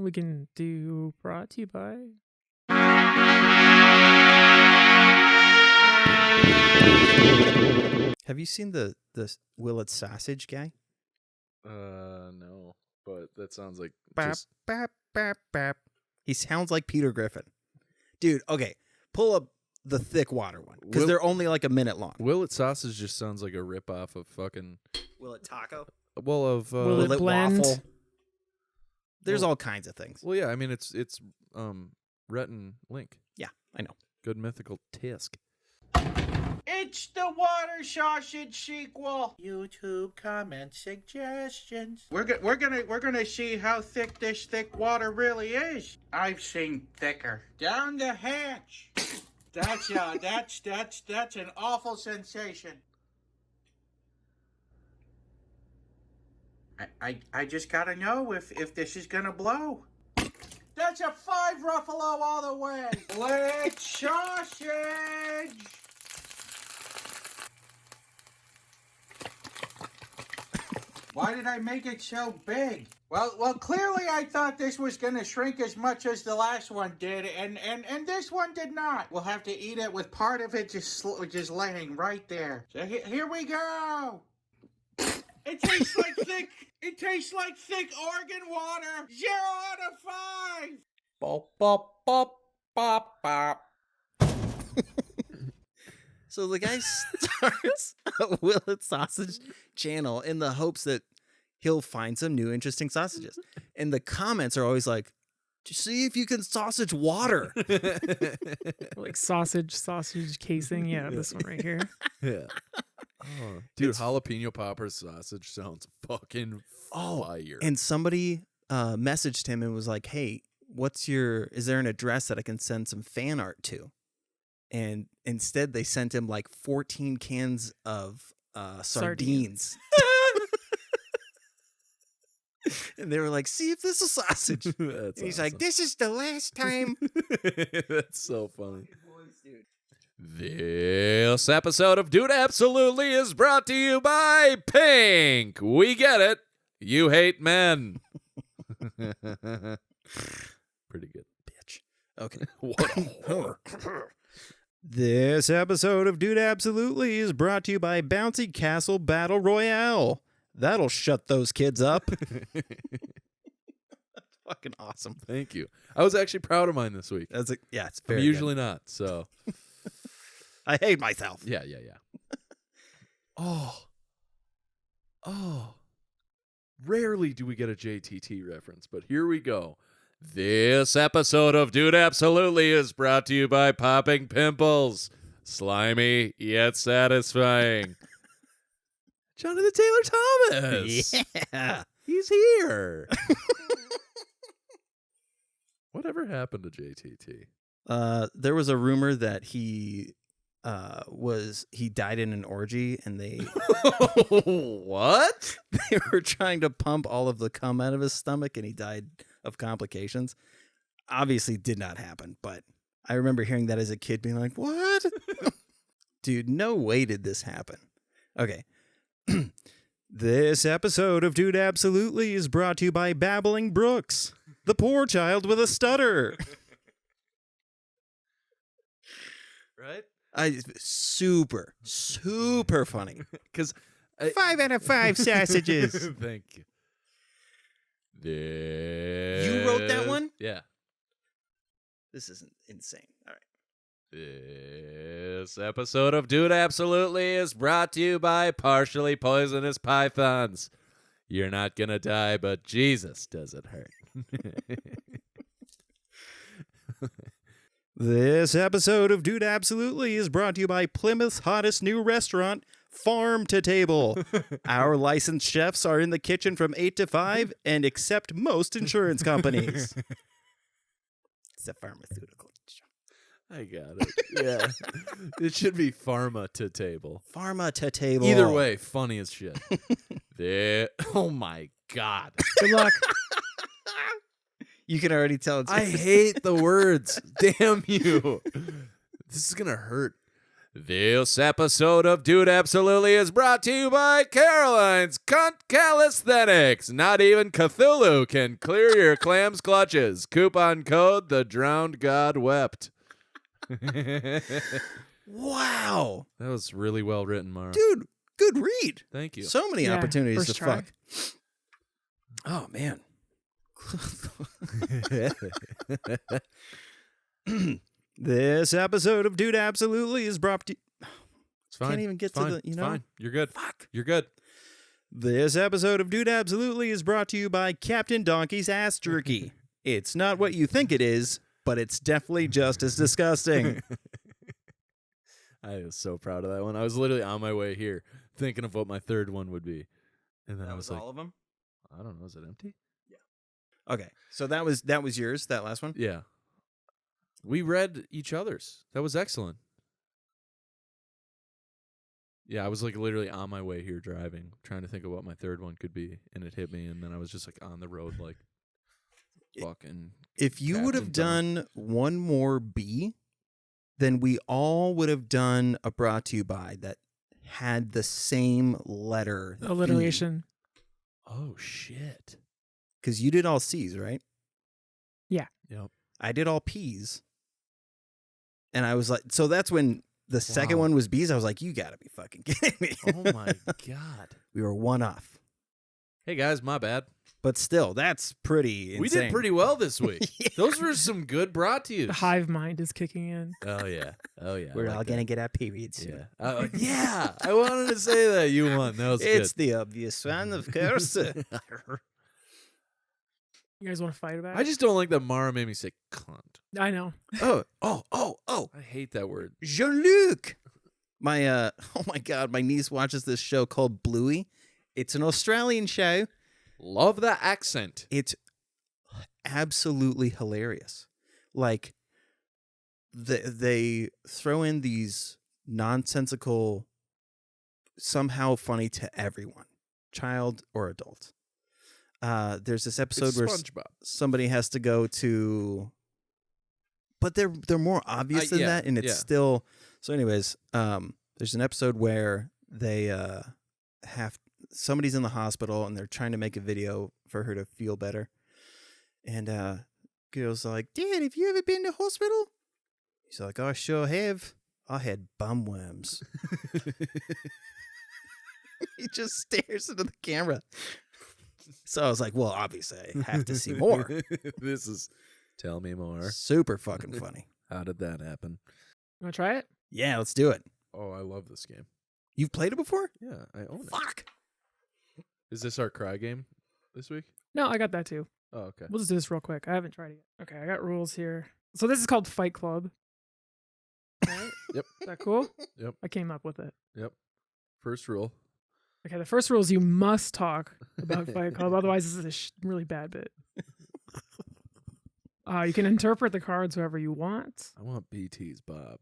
We can do brought to you by. Have you seen the Willett Sausage guy? No. But that sounds like Bap, just bap, bap, bap. He sounds like Peter Griffin. Dude, okay, pull up the thick water one because Will- they're only like a minute long. Willet Sausage just sounds like a ripoff of fucking Willett Taco? of Will it Willett blend? Waffle? There's Well- all kinds of things. Well, yeah, I mean it's Rhett and Link. Yeah, I know. Good mythical tisk. It's the water sausage sequel. YouTube comment suggestions. We're gonna see how thick this thick water really is. I've seen thicker. Down the hatch. That's an awful sensation. I just gotta know if this is gonna blow. That's a 5 Ruffalo all the way. Let's sausage. Why did I make it so big? Well, clearly I thought this was gonna shrink as much as the last one did, and this one did not. We'll have to eat it with part of it just laying right there. So here we go. It tastes like thick. It tastes like thick organ water. 0 out of 5. Bop bop bop bop bop. So the guy starts a Willet Sausage channel in the hopes that he'll find some new interesting sausages. And the comments are always like, just see if you can sausage water. Like sausage casing. Yeah, this one right here. Yeah. Oh, dude, jalapeno popper sausage sounds fucking fire. And somebody messaged him and was like, hey, is there an address that I can send some fan art to? And instead they sent him like 14 cans of sardines. And they were like, see if this is sausage. And he's like, this is the last time. That's so funny. This episode of Dude Absolutely is brought to you by Pink. We get it. You hate men. Pretty good. Bitch. Okay. What a whore. This episode of Dude Absolutely is brought to you by Bouncy Castle Battle Royale. That'll shut those kids up. That's fucking awesome. Thank you. I was actually proud of mine this week. It's I'm very usually not, so. I hate myself. Yeah. Oh. Rarely do we get a JTT reference, but here we go. This episode of Dude Absolutely is brought to you by Popping Pimples. Slimy yet satisfying. Jonathan Taylor Thomas. Yeah. He's here. Whatever happened to JTT? There was a rumor that he died in an orgy, and they What? they were trying to pump all of the cum out of his stomach, and he died of complications. Obviously did not happen, but I remember hearing that as a kid being like, what? Dude, no way did this happen. Okay. This episode of Dude Absolutely is brought to you by Babbling Brooks, the poor child with a stutter. Right? Super funny. Because 5 out of 5 sausages. Thank you. You wrote that one? Yeah. This is insane. All right. This episode of Dude Absolutely is brought to you by Partially Poisonous Pythons. You're not gonna die, but Jesus, does it hurt. This episode of Dude Absolutely is brought to you by Plymouth's hottest new restaurant, Farm to Table. Our licensed chefs are in the kitchen from 8 to 5 and accept most insurance companies. It's a pharmaceutical shop. I got it. Yeah. It should be Pharma to Table. Pharma to Table. Either way, funny as shit. Oh my God. Good luck. You can already tell it's I hate the words. Damn you. This is going to hurt. This episode of Dude Absolutely is brought to you by Caroline's Cunt Calisthenics. Not even Cthulhu can clear your clam's clutches. Coupon code The Drowned God Wept. Wow. That was really well written, Mara. Dude, good read. Thank you. So many Yeah, opportunities to first try. fuck. Oh, man. This episode of Dude Absolutely is brought to It's fine. Can't even get It's to fine. the, you It's know? fine. You're good. Fuck. You're good. This episode of Dude Absolutely is brought to you by Captain Donkey's Ass Jerky. It's not what you think it is, but it's definitely just as disgusting. I was so proud of that one. I was literally on my way here thinking of what my third one would be. And then I was like, all of them. I don't know, is it empty? Okay, so that was yours. That last one. Yeah. We read each other's. That was excellent. Yeah, I was like literally on my way here driving, trying to think of what my third one could be, and it hit me, and then I was just like on the road like fucking. If you would have Captain done one more B, then we all would have done a brought to you by that had the same letter Alliteration. Oh shit. Because you did all C's, right? Yep. I did all P's. And I was like, so that's when the second Wow. one was B's. I was like, you gotta be fucking kidding me. Oh my god. We were one off. Hey guys, my bad. But still, that's pretty insane. We did pretty well this week. Yeah. Those were some good brought to you. The hive mind is kicking in. Oh yeah. Oh yeah. We're I all like gonna that. get our periods. Yeah. Yeah. I wanted to say that. You won. That was It's good. the obvious one, of course. You guys want to fight about I it? just don't like that Mara made me say cunt. I know. oh, I hate that word. Jean-Luc. My oh my god, my niece watches this show called Bluey. It's an Australian show. Love that accent. It's absolutely hilarious. Like they throw in these nonsensical, somehow funny to everyone, child or adult. There's this episode It's where SpongeBob. somebody has to go to, but they're more obvious than yeah, that, and it's yeah. still. So, anyways, there's an episode where they have somebody's in the hospital and they're trying to make a video for her to feel better, and girl's like, "Dad, have you ever been to hospital?" He's like, "I sure have. I had bum worms." He just stares into the camera. So I was like, well, obviously, I have to see more. This is. Tell me more. Super fucking funny. How did that happen? You want to try it? Yeah, let's do it. Oh, I love this game. You've played it before? Yeah, I own it. Fuck. Is this our cry game this week? No, I got that too. Oh, okay. We'll just do this real quick. I haven't tried it yet. Okay, I got rules here. So this is called Fight Club. Right? Yep. Is that cool? Yep. I came up with it. Yep. First rule. Okay, the first rule is you must talk about Fight Club. Otherwise, this is a really bad bit. You can interpret the cards however you want. I want BT's, Bob.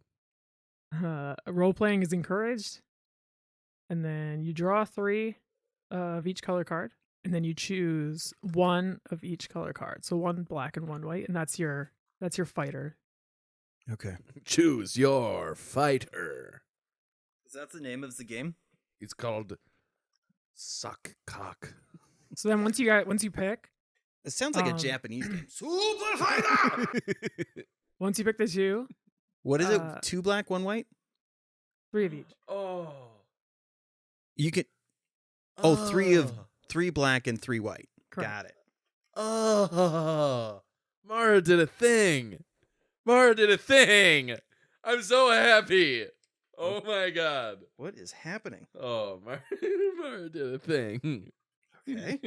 Role playing is encouraged. And then you draw 3 of each color card. And then you choose 1 of each color card. So 1 black and 1 white. And that's your fighter. Okay. Choose your fighter. Is that the name of the game? It's called Suck Cock. So then once you pick, It sounds like a Um, Japanese game. Super Fighter! once you pick the 2, What is it? Uh, 2 black, 1 white? 3 of each. Oh. You can. Oh, 3 black and 3 white. Correct. Got it. Oh. Mara did a thing. Mara did a thing. I'm so happy. Oh my god. What is happening? Oh, Mara did a thing. Okay.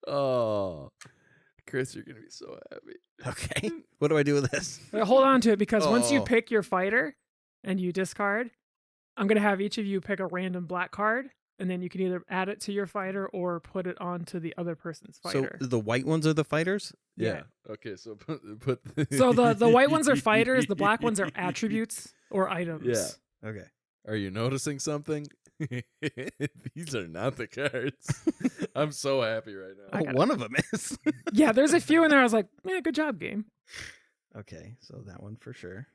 Oh. Chris, you're going to be so happy. Okay. What do I do with this? But hold on to it because once you Oh. pick your fighter and you discard, I'm going to have each of you pick a random black card. And then you can either add it to your fighter or put it onto the other person's fighter. So the white ones are the fighters? Yeah. Okay, so put So the white ones are fighters, the black ones are attributes or items. Yeah. Okay. Are you noticing something? These are not the cards. I'm so happy right I now. got it. One of them is. Yeah, there's a few in there. I was like, yeah, good job, game. Okay, so that one for sure.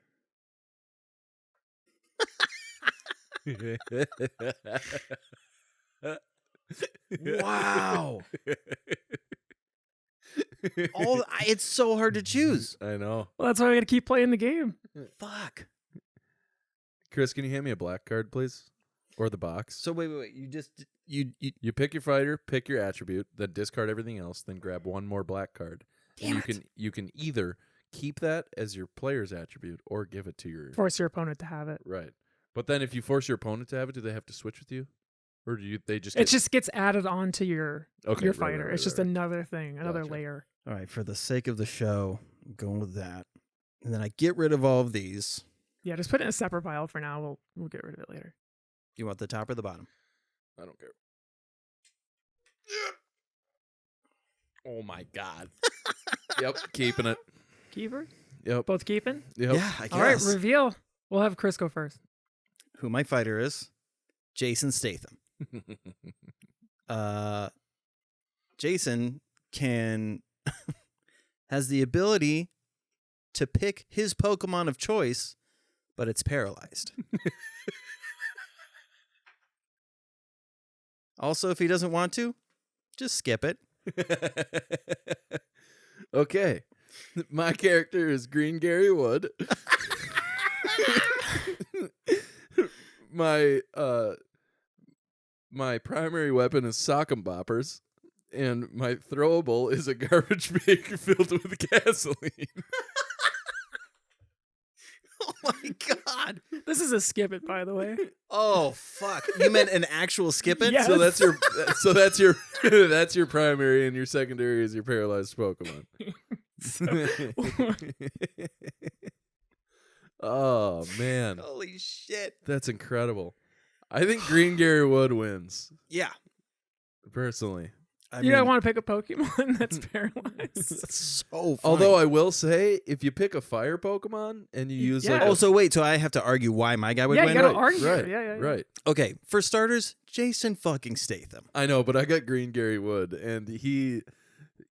Wow. It's so hard to choose. I know. Well, that's why I got to keep playing the game. Fuck. Chris, can you hand me a black card, please? Or the box. So wait. You just you You pick your fighter, pick your attribute, then discard everything else, then grab one more black card. Damn And you can either keep that as your player's attribute or give it to your Force your opponent to have it. right. But then if you force your opponent to have it, do they have to switch with you? Or do they just It just gets added onto your okay, your right, fighter. right, It's just right. another thing, another Gotcha. layer. All right, for the sake of the show, I'm going with that. And then I get rid of all of these. Yeah, just put it in a separate pile for now. We'll get rid of it later. You want the top or the bottom? I don't care. Oh my god. Yep, keeping it. Keeper? Yep. Both keeping? Yep. Yeah, I guess. All right, reveal. We'll have Chris go first. Who my fighter is? Jason Statham. Jason has the ability to pick his Pokemon of choice, but it's paralyzed. Also, if he doesn't want to, just skip it. Okay. My character is Green Gary Wood. My primary weapon is sock'em boppers, and my throwable is a garbage bag filled with gasoline. Oh my god. This is a skip it, by the way. Oh fuck. You meant an actual skip it? Yes. So that's your that's your primary, and your secondary is your paralyzed Pokemon. Oh man, Holy shit. that's incredible. I think Green Gary Wood wins Yeah. personally. You don't want to pick a Pokemon that's paralyzed. That's so funny. Although I will say, if you pick a fire Pokemon and you use Yeah. like Oh, so wait, so I have to argue why my guy would Yeah, win? you gotta right, argue. right, Yeah. right. Okay, for starters, Jason fucking Statham. I know, but I got Green Gary Wood, and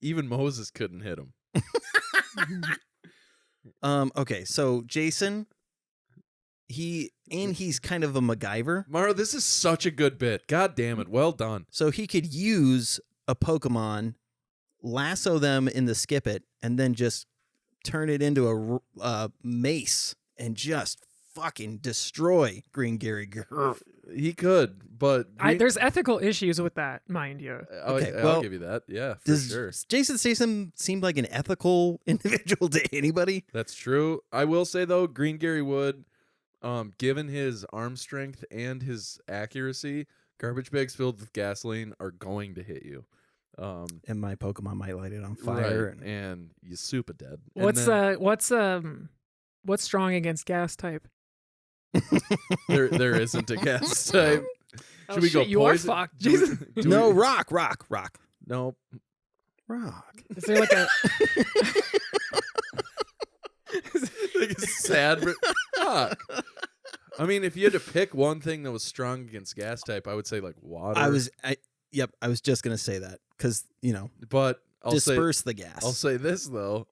even Moses couldn't hit him. Okay, so Jason, he's kind of a MacGyver, Maro, this is such a good bit. God damn it, well done. so he could use a Pokemon, lasso them in the skip it, and then just turn it into a mace and just fucking destroy Green Gary. He could, but There's ethical issues with that, mind you. Okay, I'll well, give you that. Yeah, for Does sure. Jason Statham seem like an ethical individual to anybody? That's true. I will say though, Green Gary Wood, given his arm strength and his accuracy, garbage bags filled with gasoline are going to hit you. And my Pokemon might light it on fire. Right, and you super dead. And What's then what's strong against gas type? there isn't a gas type. Oh, Should we go shit, you poison? are fucked. Do we- Jesus. do No, we- rock. no. Is there like a Like a sad. Fuck. I mean, if you had to pick one thing that was strong against gas type, I would say like water. I was just gonna say that because but I'll disperse the gas. I'll say this though: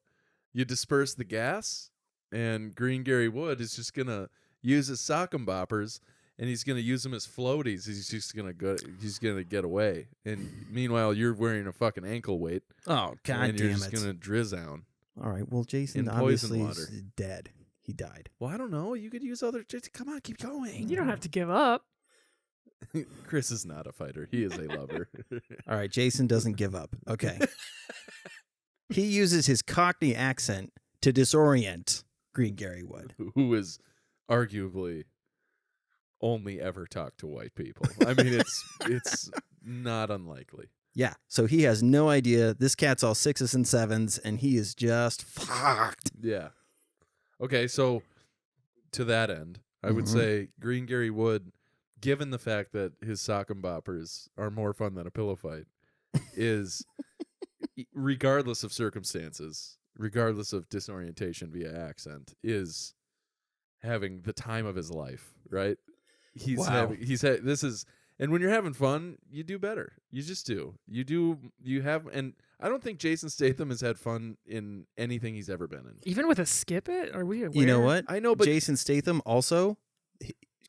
you disperse the gas, and Green Gary Wood is just gonna use his sock'em boppers, and he's gonna use them as floaties. He's just gonna go. He's gonna get away, and meanwhile, you're wearing a fucking ankle weight, Oh god and you're damn just it! gonna drizz down. All right, well Jason in poison obviously water. is dead. He died. Well, I don't know. You could use other. Just, come on, keep going. you don't have to give up. Chris is not a fighter. He is a lover. All right, Jason doesn't give up. Okay. He uses his Cockney accent to disorient Green Gary Wood. Who is arguably only ever talked to white people. I mean, it's not unlikely. Yeah, so he has no idea. This cat's all 6s and 7s, and he is just fucked. Yeah. Okay, so to that end, I would Mhm. say Green Gary Wood, given the fact that his sock'em boppers are more fun than a pillow fight, is regardless of circumstances, regardless of disorientation via accent, is having the time of his life, right? Wow. And when you're having fun, you do better. You just do. And I don't think Jason Statham has had fun in anything he's ever been in. Even with a skip it? Are we aware? You know what? I know, but Jason Statham also,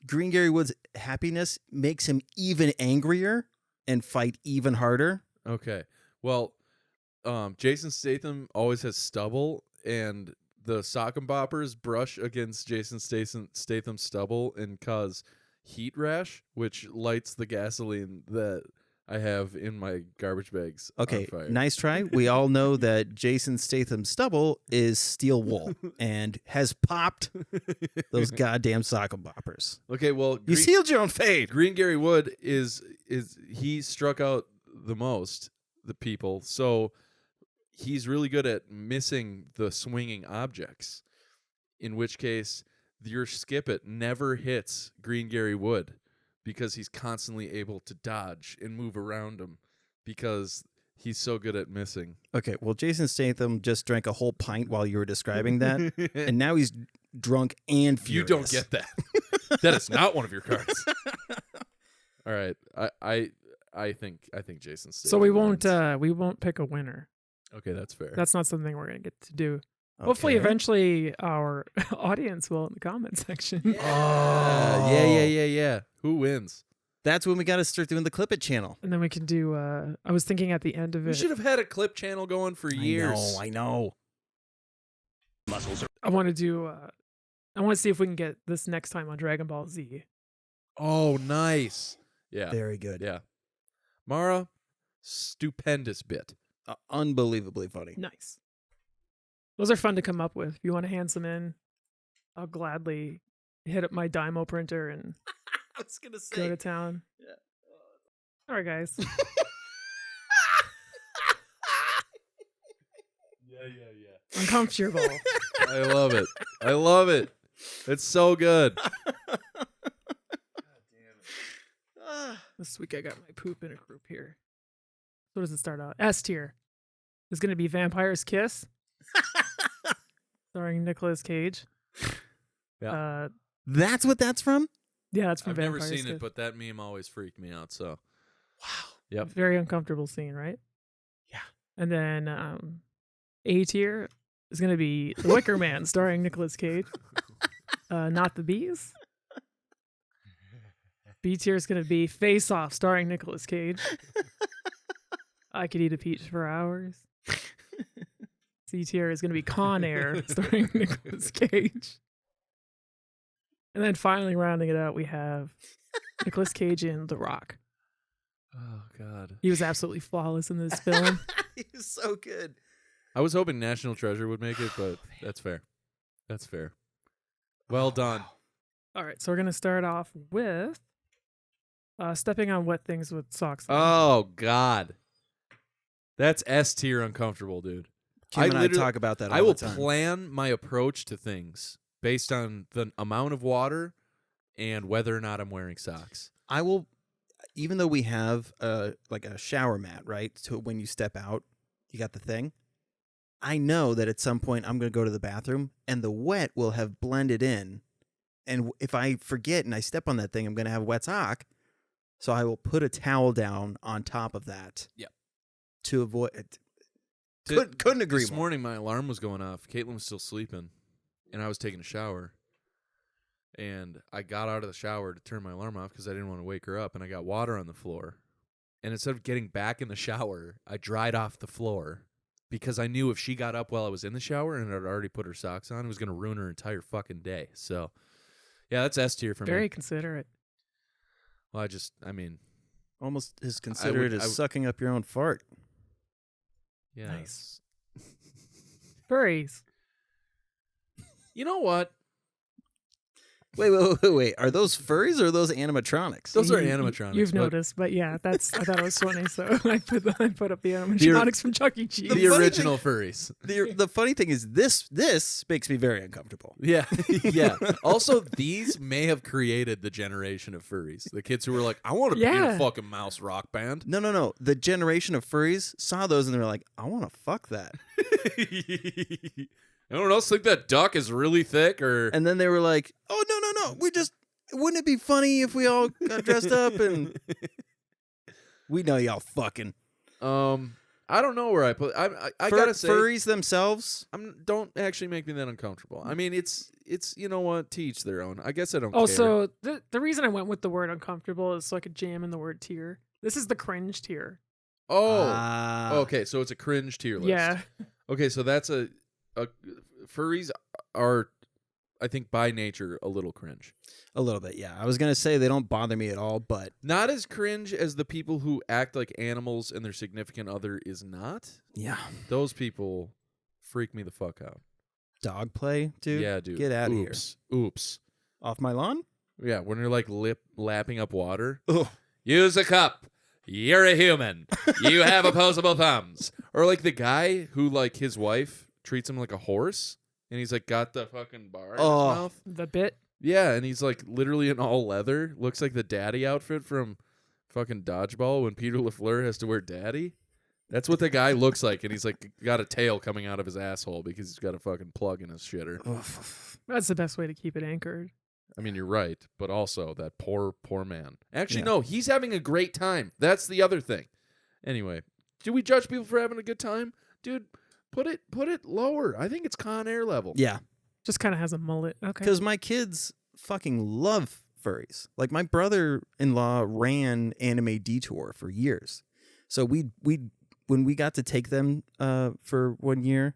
Green Gary Wood's happiness makes him even angrier and fight even harder. okay. Well, Jason Statham always has stubble, and the sock'em boppers brush against Jason Statham's stubble and cause heat rash, which lights the gasoline that I have in my garbage bags Okay, on fire. nice try. We all know that Jason Statham's stubble is steel wool and has popped those goddamn sock'em boppers. Okay, well, You sealed your own fate. Green Gary Wood is he struck out the most the people, so he's really good at missing the swinging objects. in which case your Skip It never hits Green Gary Wood because he's constantly able to dodge and move around him because he's so good at missing. Okay, well, Jason Statham just drank a whole pint while you were describing that, and now he's drunk and You furious. don't get that. That is not one of your cards. All right, I think Jason Statham. So we wins. won't pick a winner. Okay, that's fair. That's not something we're gonna get to do. Hopefully, Okay. eventually, our audience will in the comment section. Yeah. Who wins? That's when we got to start doing the Clip It channel. And then we can do. I was thinking at the end of We it. should have had a clip channel going for years. I know. I want to do. I want to see if we can get this next time on Dragon Ball Z. Oh, nice. Yeah. Very good. Yeah. Mara, stupendous bit. Unbelievably funny. Nice. Those are fun to come up with. If you want to hand some in, I'll gladly hit up my Dymo printer and I was going to go to town. Yeah. All right, guys. Yeah. Uncomfortable. I love it. I love it. It's so good. This week I got my poop in a group here. So what does it start out? S tier is going to be Vampire's Kiss, starring Nicolas Cage. Yeah. That's what that's from? Yeah, that's from I've never Vampire's seen Kiss. it, but that meme always freaked me out. So, Wow. yep. Very uncomfortable scene, right? Yeah. And then A tier is going to be The Wicker Man, starring Nicolas Cage. Not the Bees. B tier is going to be Face Off, starring Nicolas Cage. I Could Eat a Peach for Hours. C tier is going to be Con Air, starring Nicolas Cage. And then finally rounding it out, we have Nicolas Cage in The Rock. Oh, God. He was absolutely flawless in this film. He was so good. I was hoping National Treasure would make it, but that's fair. That's fair. Well done. All right, so we're going to start off with stepping on wet things with socks on. Oh, God. That's S tier uncomfortable, dude. Kim and I literally- talk about that all I will the time. plan my approach to things based on the amount of water and whether or not I'm wearing socks. I will, even though we have like a shower mat, right? So when you step out, you got the thing. I know that at some point I'm going to go to the bathroom and the wet will have blended in. And if I forget and I step on that thing, I'm going to have a wet sock. So I will put a towel down on top of that. Yep. To avoid it. Couldn't agree This more. morning, my alarm was going off. Caitlin was still sleeping, and I was taking a shower. And I got out of the shower to turn my alarm off because I didn't want to wake her up, and I got water on the floor. And instead of getting back in the shower, I dried off the floor because I knew if she got up while I was in the shower and I'd already put her socks on, it was going to ruin her entire fucking day. So, yeah, that's S tier for Very me. considerate. Well, I mean, Almost as considerate as sucking up your own fart. yeah. Nice. Furries. You know what? Wait. Are those furries or are those animatronics? Those are You- animatronics. You've but noticed, but yeah, I thought it was funny, so I put up the animatronics from Chuck E. Cheese. The funny original furries. The funny thing is this makes me very uncomfortable. Yeah. Yeah. Also, these may have created the generation of furries. The kids who were like, I want to be in Yeah. a fucking mouse rock band. No. The generation of furries saw those and they were like, I want to fuck that. Anyone else think that duck is really thick or And then they were like, oh, no. Wouldn't it be funny if we all got dressed up and we know y'all fucking. I don't know where I put I gotta say furries themselves. don't actually make me that uncomfortable. I mean it's you know what, to each their own. I guess I don't care. Also, the reason I went with the word uncomfortable is so I could jam in the word tier. This is the cringe tier. Okay, so it's a cringe tier list. Yeah. Okay, so that's a furries are, I think, by nature a little cringe. A little bit, yeah. I was going to say they don't bother me at all, but Not as cringe as the people who act like animals and their significant other is not. yeah. Those people freak me the fuck out. Dog play, dude. Yeah, dude. Get out of here. Oops. Off my lawn? Yeah, when they're like lapping up water. Oh. Use a cup. You're a human. You have opposable thumbs. Or like the guy who like his wife treats him like a horse and he's like got the fucking bar in Oh. his mouth. The bit. Yeah, and he's like literally in all leather. Looks like the daddy outfit from fucking Dodgeball when Peter LaFleur has to wear daddy. That's what the guy looks like, and he's like got a tail coming out of his asshole because he's got a fucking plug in his shitter. That's the best way to keep it anchored. I mean, you're right, but also that poor man. Actually, Yeah. no, he's having a great time. That's the other thing. Anyway, do we judge people for having a good time? Dude, put it lower. I think it's Con Air level. Yeah, Just kind of has a mullet. Okay. because my kids fucking love furries. Like my brother-in-law ran Anime Detour for years, so we when we got to take them for 1 year,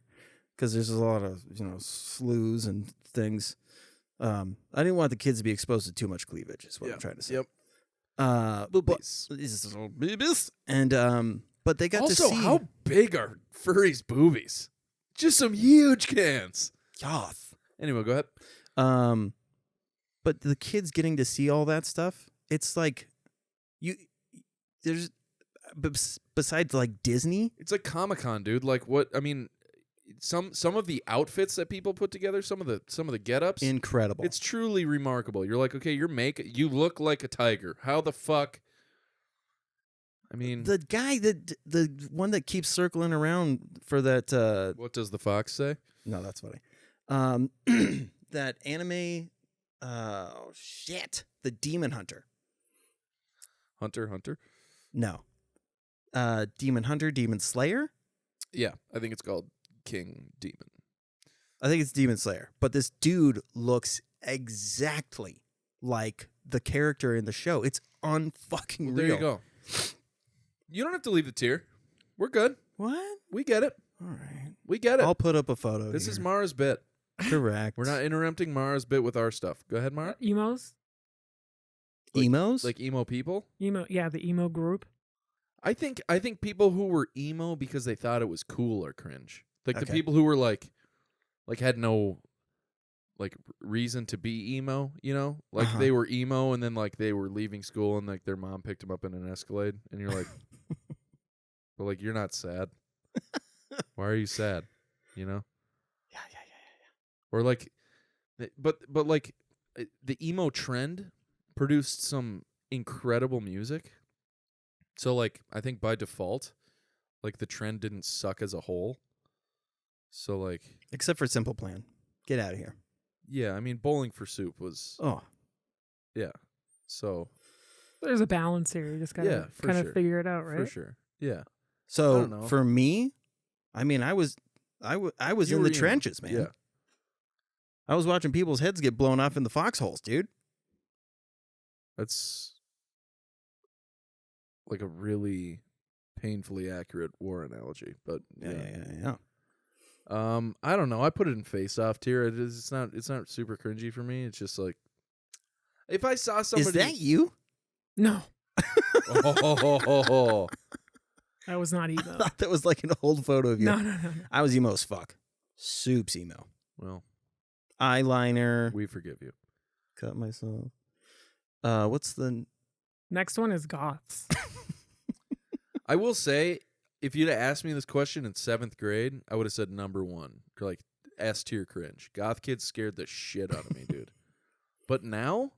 because there's a lot of sloughs and things. I didn't want the kids to be exposed to too much cleavage. Is what I'm trying to say. Yep. Boobies. And but they got Also, to see how big are furries' boobies? Just some huge cans. Yoth. Anyway, go ahead. But the kids getting to see all that stuff, it's like there's besides like Disney. It's like Comic-Con, dude. Like what? I mean, some of the outfits that people put together, some of the get-ups, Incredible. it's truly remarkable. You're like, okay, you look like a tiger. How the fuck? I mean, the guy the one that keeps circling around for that. what does the fox say? No, that's funny. That anime. Oh shit! The Demon Hunter. Hunter. No. Demon Hunter, Demon Slayer. Yeah, I think it's called King Demon. I think it's Demon Slayer. But this dude looks exactly like the character in the show. It's unfucking real. There you go. You don't have to leave the tier. We're good. What? We get it. All right. We get it. I'll put up a photo. This is here. Mara's bit. Correct. We're not interrupting Mara's bit with our stuff. Go ahead, Mara. Emos. emos. Like emo people. Emo. Yeah, the emo group. I think people who were emo because they thought it was cool are cringe. Like the Okay. people who were like had no like reason to be emo, you know? Like Uh-huh. they were emo and then like they were leaving school and like their mom picked them up in an Escalade and you're like but like you're not sad. Why are you sad? You know? yeah. Or like but like the emo trend produced some incredible music. So like I think by default like the trend didn't suck as a whole. So like Except for Simple Plan. Get out of here. yeah, I mean Bowling for Soup was Oh, yeah. So There's a balance here. You just gotta Yeah, for kind sure. of figure it out, right? for sure. Yeah. so don't know. for me, I mean, I was You in were the emo. trenches, man. Yeah. I was watching people's heads get blown off in the foxholes, dude. That's like a really painfully accurate war analogy, but Yeah. I don't know. I put it in Face Off tier. It's not super cringy for me. It's just like if I saw somebody Is that you? No, oh, that was not I emo. thought that was like an old photo of you. No. I was emo as fuck. Soups emo. well, Eyeliner. we forgive you. Cut myself. What's the Next one is goths. I will say, if you'd have asked me this question in 7th grade, I would have said number 1, like S tier cringe. Goth kids scared the shit out of me, dude. But now,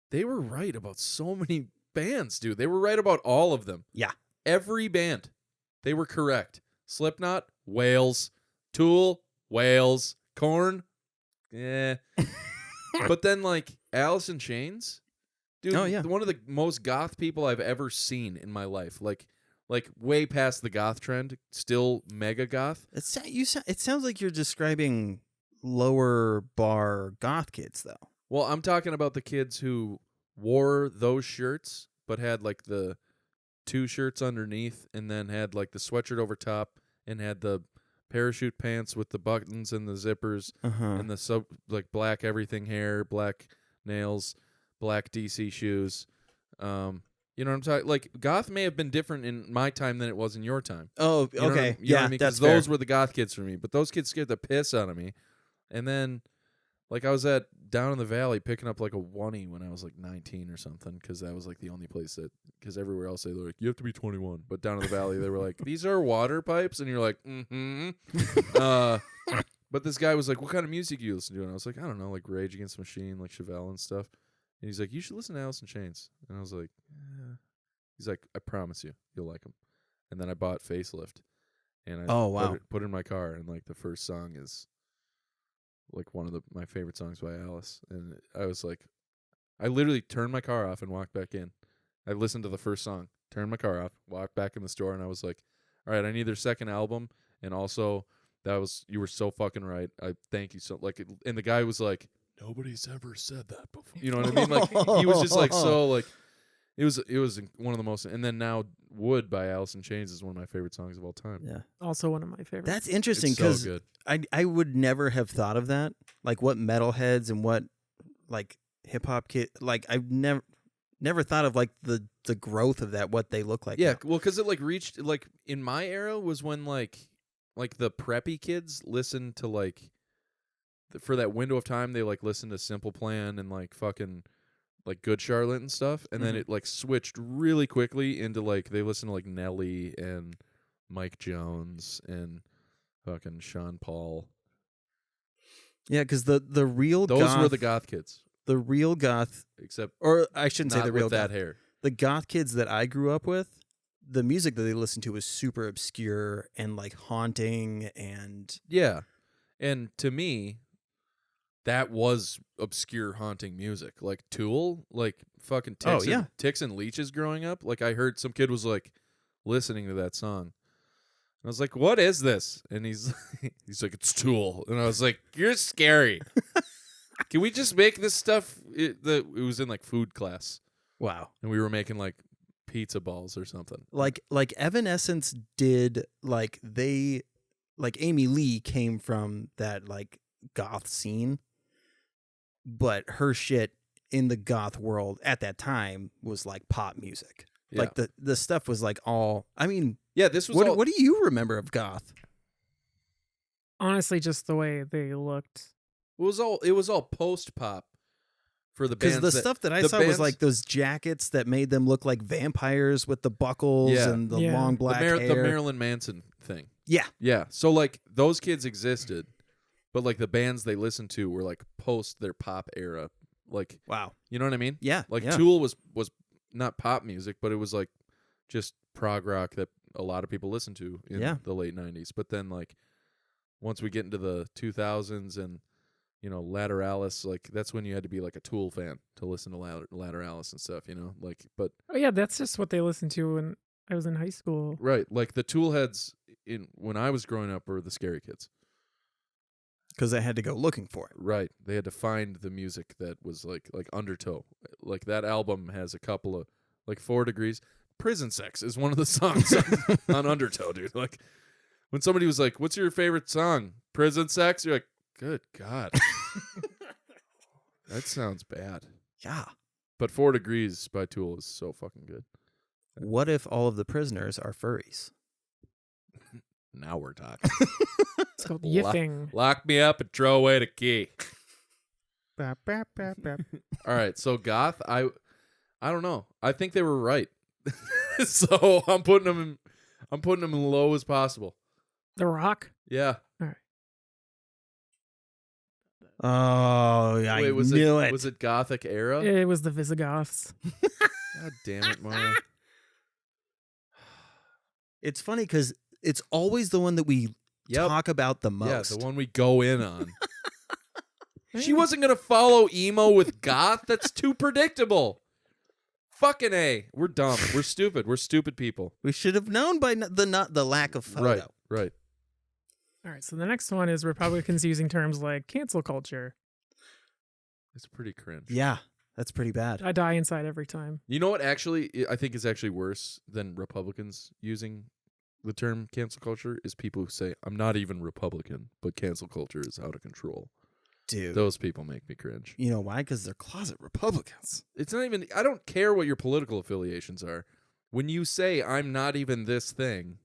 they were right about so many bands, dude. They were right about all of them. Yeah. Every band, they were correct. Slipknot, Whales. Tool, Whales. Korn, But then, like, Alice in Chains, dude, Oh, yeah. one of the most goth people I've ever seen in my life. Like way past the goth trend, still mega goth. it sounds like you're describing lower bar goth kids though. Well, I'm talking about the kids who wore those shirts, but had like the 2 shirts underneath, and then had like the sweatshirt over top, and had the parachute pants with the buttons and the zippers, Uh-huh. and the like black everything hair, black nails, black DC shoes. You know what I'm talking? Like goth may have been different in my time than it was in your time. Oh, You know what okay. I mean? Yeah, 'Cause that's those fair. were the goth kids for me. But those kids scared the piss out of me. And then, like, I was down in the valley picking up like a oneie when I was like 19 or something, because that was like the only place because everywhere else they were like, you have to be 21. But down in the valley they were like, these are water pipes, and you're like, But this guy was like, "What kind of music do you listen to?" And I was like, "I don't know, like Rage Against the Machine, like Chevelle and stuff." And he's like, "You should listen to Alice in Chains." And I was like, "Yeah." He's like, "I promise you, you'll like them." And then I bought Facelift, and I Oh, wow. put it in my car, and like the first song is like one of my favorite songs by Alice, and I was like, I literally turned my car off and walked back in. I listened to the first song, turned my car off, walked back in the store, and I was like, all right, I need their second album, and also you were so fucking right. I thank you so and the guy was like, nobody's ever said that before. You know what I mean? Like he was just like so like it was one of the most. And then now Wood by Alice in Chains is one of my favorite songs of all time. Yeah. Also one of my favorites. That's interesting It's so because good. I would never have thought of that. Like what metalheads and what like hip hop kid, like I've never thought of like the growth of that, what they look like. Yeah, now. well, because it like reached like in my era was when like the preppy kids listened to like for that window of time they like listened to Simple Plan and like fucking like Good Charlotte and stuff, and then it like switched really quickly into like they listened to like Nelly and Mike Jones and fucking Sean Paul. Yeah, because the real Those goth, were the goth kids, the real goth, except or I shouldn't say not the real with that goth. hair. The goth kids that I grew up with, the music that they listened to was super obscure and like haunting and Yeah, and to me, that was obscure haunting music, like Tool, like fucking Tix, yeah. Tix and Leeches growing up. Like I heard some kid was like listening to that song. I was like, "What is this?" And he's like, "It's Tool." And I was like, "You're scary. Can we just make this stuff?" It was in like food class, wow. and we were making like pizza balls or something. Like Evanescence did like they like Amy Lee came from that like goth scene, but her shit in the goth world at that time was like pop music. Yeah. Like the stuff was like all I mean, Yeah, this was what do you remember of goth? Honestly, just the way they looked. It was all post pop for the bands. Because the stuff that I saw was like those jackets that made them look like vampires with the buckles Yeah. and the Yeah. long black the hair. Marilyn Manson thing. Yeah. Yeah. So like those kids existed, but like the bands they listened to were like post their pop era. Like, Wow. you know what I mean? Yeah. Like yeah. Tool was not pop music, but it was like just prog rock that a lot of people listened to in Yeah. the late 90s. But then like once we get into the 2000s and you know Lateralis, like that's when you had to be like a Tool fan to listen to Lateralis and stuff, you know? Like but Oh yeah, that's just what they listened to when I was in high school. right, like the Tool heads when I was growing up were the Scary Kids. Because I had to go looking for it. Right. They had to find the music that was like Undertow. Like that album has a couple of like 4 Degrees. Prison Sex is one of the songs on Undertow, dude. Like when somebody was like, "What's your favorite song?" Prison Sex. You're like, "Good God." That sounds bad. Yeah. But 4 Degrees by Tool is so fucking good. What if all of the prisoners are furries? Now we're talking. It's called Lo- yiffing. Lock me up and throw away the key. Bap, bap, bap, bap. All right, so goth, I don't know. I think they were right. So I'm putting them in low as possible. The Rock. Yeah. Oh, I Wait, was knew it it. was it Gothic era? It was the Visigoths. God damn it, Mara. It's funny because it's always the one that we Yep. talk about the Yeah, most. the one we go in on. She wasn't gonna follow emo with goth. That's too predictable. Fucking A. We're dumb. We're stupid. We're stupid people. We should have known by the lack of photo. Right. Right. All right, so the next one is Republicans using terms like cancel culture. It's pretty cringe. Yeah, that's pretty bad. I die inside every time. You know what? Actually, I think is actually worse than Republicans using the term cancel culture is people who say, "I'm not even Republican, but cancel culture is out of control." Dude. Those people make me cringe. You know why? Because they're closet Republicans. It's not even. I don't care what your political affiliations are. When you say, "I'm not even this thing,"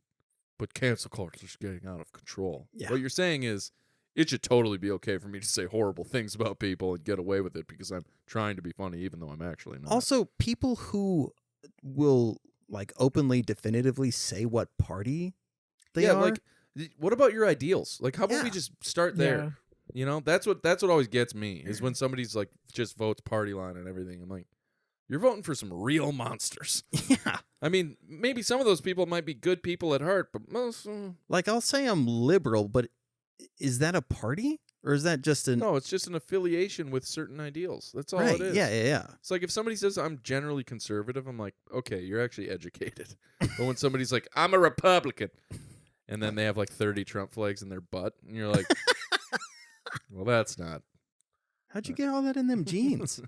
but cancel culture is getting out of control. Yeah. What you're saying is, it should totally be okay for me to say horrible things about people and get away with it because I'm trying to be funny, even though I'm actually not. Also, people who will like openly, definitively say what party they yeah, are. like What about your ideals? Like, how about we Yeah. just start there? You know, that's what always gets me is when somebody's like just votes party line and everything. I'm like, you're voting for some real monsters. Yeah. I mean, maybe some of those people might be good people at heart, but most Like, I'll say I'm liberal, but is that a party? Or is that just an... no, it's just an affiliation with certain ideals. That's all right. it is. Yeah. It's like if somebody says I'm generally conservative, I'm like, okay, you're actually educated. But when somebody's like, I'm a Republican, and then they have like 30 Trump flags in their butt, and you're like, well, that's not. How'd you get all that in them jeans?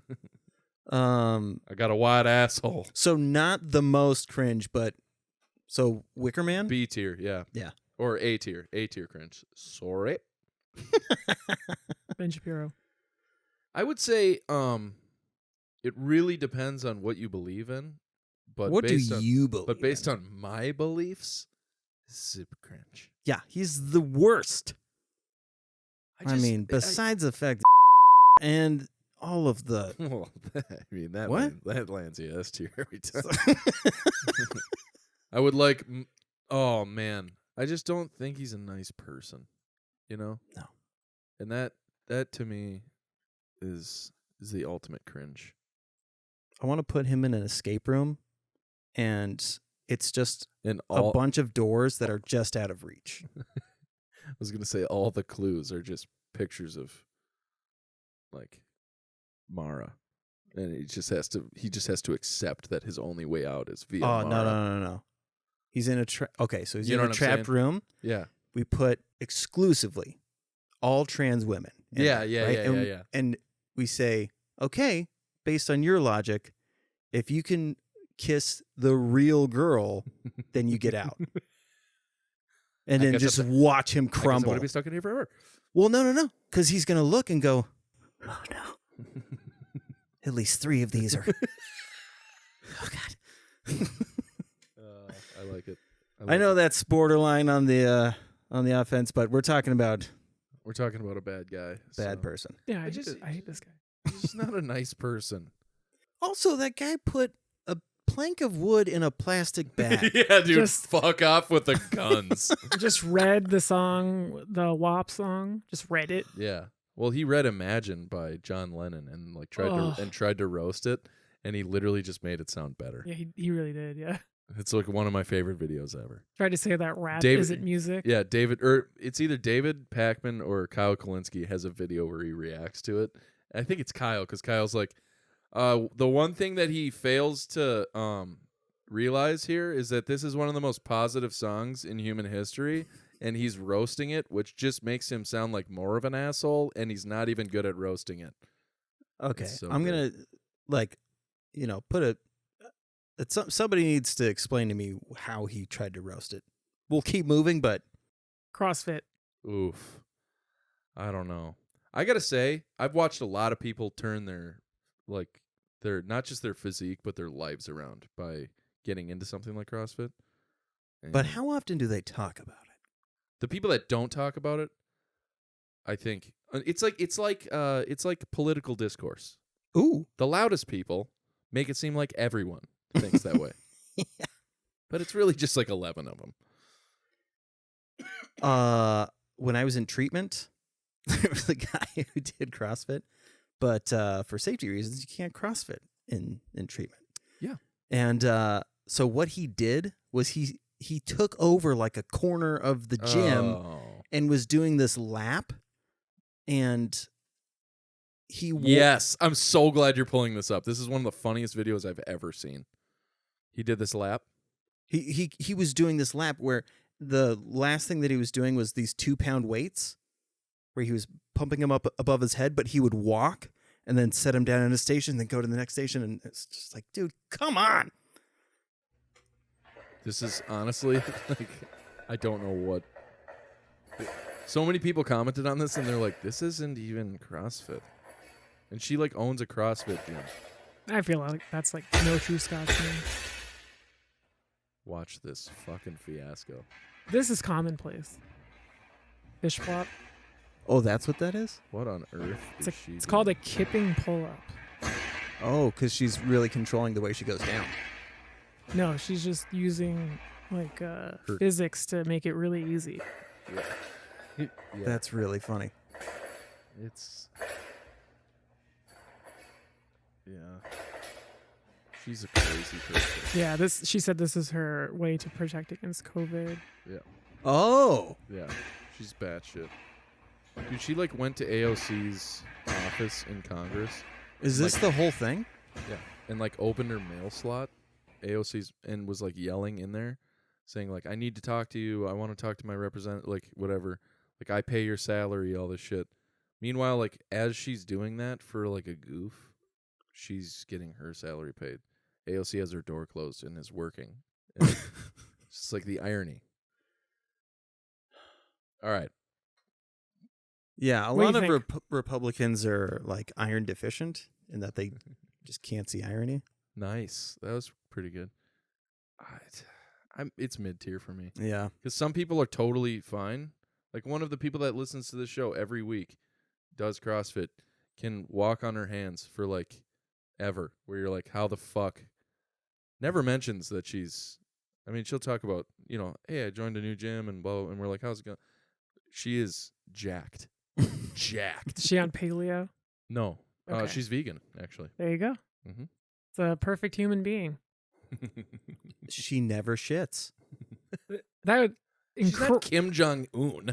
I got a wide asshole. So not the most cringe, but so Wicker Man? B tier, yeah. Yeah. Or A tier. A tier cringe. Sorry. Ben Shapiro. I would say it really depends on what you believe in. But What do based on, you believe? But based in? on my beliefs, super cringe. Yeah, he's the worst. I mean, besides the fact and all of the... Well, I mean, that What? that lands you S tier every time. I would like, oh man, I just don't think he's a nice person, you know? No. And that to me is the ultimate cringe. I want to put him in an escape room, and it's just And a all bunch of doors that are just out of reach. I was gonna say all the clues are just pictures of like Mara. And he just has to accept that his only way out is via Oh, Mara. no. He's in a okay, so he's You in know a what I'm trapped saying? room. Yeah. We put exclusively all trans women. in Yeah, there, yeah, right? yeah, and, yeah, yeah. And we say, okay, based on your logic, if you can kiss the real girl, then you get out. And I then guess just I'm- watch him I guess I'm crumble. gonna be stuck in here forever. Well, no, because he's going to look and go, oh, no. At least 3 of these are. Oh, God. I like it. I know that's borderline on the offense, but we're talking about We're talking about a bad guy. bad so. person. Yeah, I I hate this guy. He's just not a nice person. Also, that guy put a plank of wood in a plastic bag. Yeah, dude, Just- fuck off with the guns. Just read the song, the WAP song. Just read it. Yeah. Well, he read Imagine by John Lennon and like Ugh. tried to roast it, and he literally just made it sound better. Yeah, he really did. Yeah. It's like one of my favorite videos ever. Tried to say that rap David- isn't music. Yeah, it's either David Pakman or Kyle Kalinske has a video where he reacts to it. I think it's Kyle because Kyle's like, the one thing that he fails to realize here is that this is one of the most positive songs in human history, and he's roasting it, which just makes him sound like more of an asshole, and he's not even good at roasting it. Okay, It's so I'm good. gonna put a. Somebody needs to explain to me how he tried to roast it. We'll keep moving, but CrossFit. Oof. I don't know. I gotta say, I've watched a lot of people turn their not just their physique, but their lives around by getting into something like CrossFit. but And how often do they talk about it? the people that don't talk about it, I think it's like political discourse. Ooh, The loudest people make it seem like everyone thinks that way. Yeah. But it's really just like 11 of them. When I was in treatment, there was a guy who did CrossFit, but for safety reasons, you can't CrossFit in treatment. Yeah. And so what he did was he took over like a corner of the gym Oh. and was doing this lap, and he Yes, I'm so glad you're pulling this up. This is one of the funniest videos I've ever seen. He did this lap. he was doing this lap where the last thing that he was doing was these 2-pound weights, where he was pumping them up above his head, but he would walk and then set him down at a station, then go to the next station, and it's just like, dude, come on. This is honestly like I don't know what. So many people commented on this and they're like, "This isn't even CrossFit," and she like owns a CrossFit gym. I feel like that's like no true Scotsman. Watch this fucking fiasco. This is commonplace. Fish flop. Oh, that's what that is? What on earth? It's called a kipping pull up. Oh, because she's really controlling the way she goes down. No, she's just using like physics to make it really easy. Yeah. That's really funny. It's she's a crazy person. Yeah, she said this is her way to protect against COVID. Yeah. Oh, Yeah. She's batshit. Dude, she like went to AOC's office in Congress. is this Like- the whole thing? Yeah. And like opened her mail slot, AOC's, and was like yelling in there, saying like, I need to talk to you. I want to talk to my representative, like whatever. Like I pay your salary, all this shit. Meanwhile, like as she's doing that for like a goof, she's getting her salary paid. AOC has her door closed and is working. And it's just like the irony. All right. Yeah, a What do lot you of think? Republicans are like iron deficient in that they just can't see irony. Nice. That was pretty good. It's mid tier for me. Yeah. Because some people are totally fine. Like one of the people that listens to this show every week does CrossFit, can walk on her hands for like ever. Where you're like, how the fuck? Never mentions that she's. I mean, she'll talk about, hey, I joined a new gym and blah, blah, and we're like, how's it going? She is jacked. Jacked. Is she on paleo? No. Okay. She's vegan, actually. There you go. Mhm. It's a perfect human being. She never shits. That would She's not Kim Jong Un.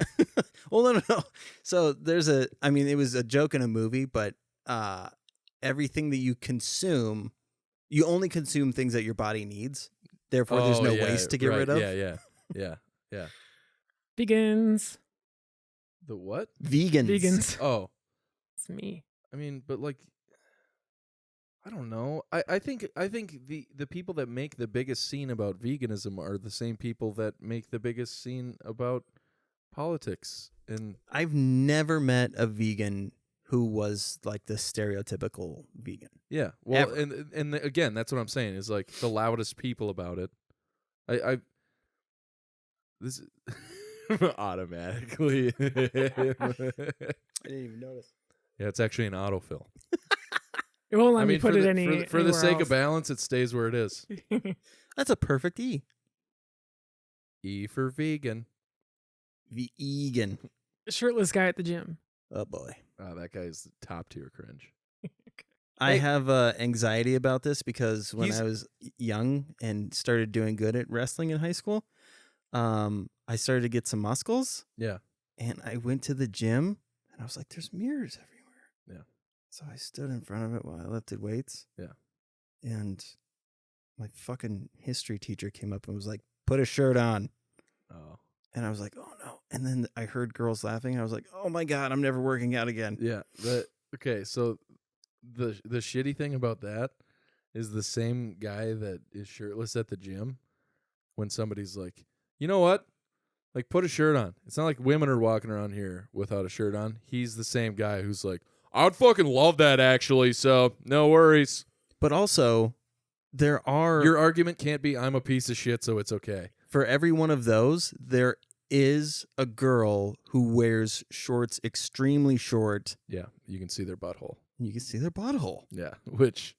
Well, no. So it was a joke in a movie, but everything that you consume, you only consume things that your body needs. Therefore, there's no waste to get rid of. Yeah. vegans. The what? Vegans. Oh, It's me. I mean, but like, I don't know. I think the people that make the biggest scene about veganism are the same people that make the biggest scene about politics. And I've never met a vegan who was like the stereotypical vegan. yeah, well, Ever. and again, that's what I'm saying is like the loudest people about it. I this is automatically. I didn't even notice. Yeah, it's actually an autofill. It won't let I me mean, put for it the, for the anywhere sake else. of balance, it stays where it is. That's a perfect E. E for vegan. Vegan. Shirtless guy at the gym. Oh boy. Oh, that guy's top tier cringe. I Hey. have anxiety about this because when He's- I was young and started doing good at wrestling in high school, I started to get some muscles, Yeah. and I went to the gym, and I was like, "There's mirrors everywhere." Yeah. So I stood in front of it while I lifted weights. Yeah. And my fucking history teacher came up and was like, "Put a shirt on." Oh. And I was like, "Oh no!" And then I heard girls laughing. I was like, "Oh my god, I'm never working out again." Yeah. Okay. So the shitty thing about that is the same guy that is shirtless at the gym. When somebody's like, you know what? Like, put a shirt on. It's not like women are walking around here without a shirt on. He's the same guy who's like, I'd fucking love that actually. So no worries. But also, there are Your argument can't be I'm a piece of shit, so it's okay. for every one of those, there is a girl who wears shorts extremely short. Yeah. You can see their butthole. And you can see their butthole. Yeah. Which,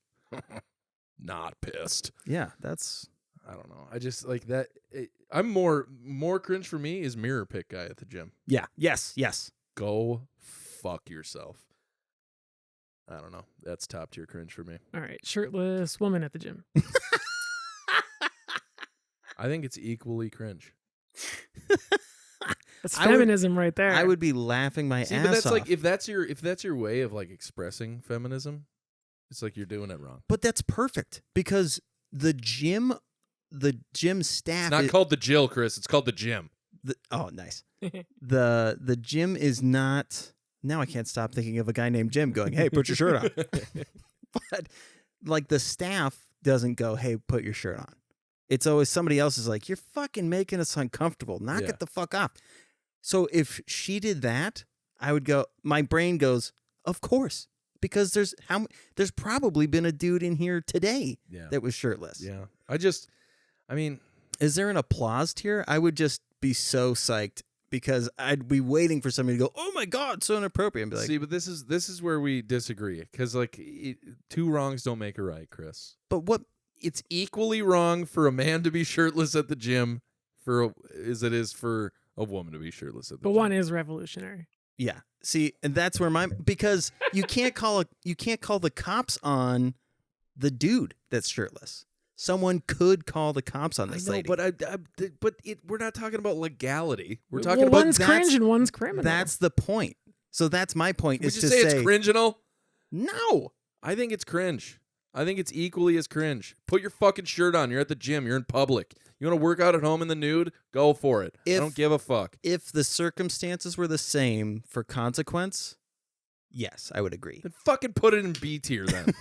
not pissed. Yeah, that's I don't know. I just like that. I'm more cringe for me is mirror pick guy at the gym. yeah. Yes. Go fuck yourself. I don't know. That's top tier cringe for me. All right, shirtless woman at the gym. I think it's equally cringe. That's I would- feminism right there. I would be laughing my See, ass but that's off. like if that's your way of like expressing feminism, it's like you're doing it wrong. But that's perfect because the gym staff It's not is- called the Jill, Chris. It's called the gym. oh, nice. The gym is not. Now I can't stop thinking of a guy named Jim going, "Hey, put your shirt on." But like the staff doesn't go, "Hey, put your shirt on." It's always somebody else is like, "You're fucking making us uncomfortable. Knock Yeah. it the fuck off." So if she did that, I would go. My brain goes, "Of course," because there's probably been a dude in here today Yeah. that was shirtless. Yeah. I mean, Is there an applause tier? I would just be so psyched because I'd be waiting for somebody to go, "Oh my god, so inappropriate," and be like, see, but this is where we disagree because like two wrongs don't make a right, Chris. "But what?" It's equally wrong for a man to be shirtless at the gym as it is for a woman to be shirtless at the But gym. one is revolutionary. Yeah. See, and that's where because you can't call the cops on the dude that's shirtless. Someone could call the cops on I this know, lady. but we're not talking about legality. We're Well, talking about one's cringe and one's criminal. That's the point. So that's my point. Would is you to say it's cringinal? No. I think it's cringe. I think it's equally as cringe. Put your fucking shirt on. You're at the gym. You're in public. You want to work out at home in the nude? Go for it. I don't give a fuck. If the circumstances were the same for consequence, yes, I would agree. Then fucking put it in B tier then.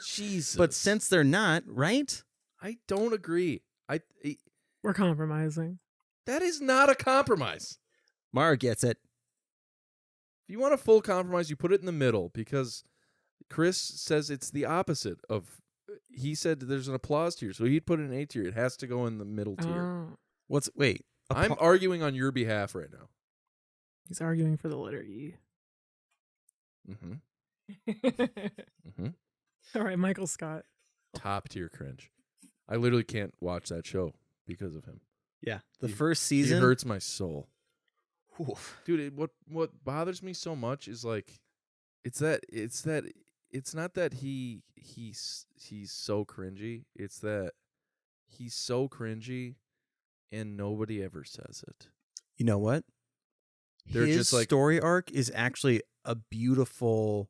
Jesus. But since they're not, right? I don't agree. We're compromising. That is not a compromise. Mara gets it. If you want a full compromise, you put it in the middle because Chris says it's the opposite of. He said there's an applause tier, so he'd put it in A tier. It has to go in the middle tier. Oh, Wait. I'm arguing on your behalf right now. he's arguing for the letter E. Mm-hmm. All right, Michael Scott. Top tier cringe. I literally can't watch that show because of him. Yeah. The He- first He season hurts my soul. Oof. Dude, what bothers me so much is like it's not that he's so cringy. It's that he's so cringy and nobody ever says it. You know what? They're His just like- story arc is actually a beautiful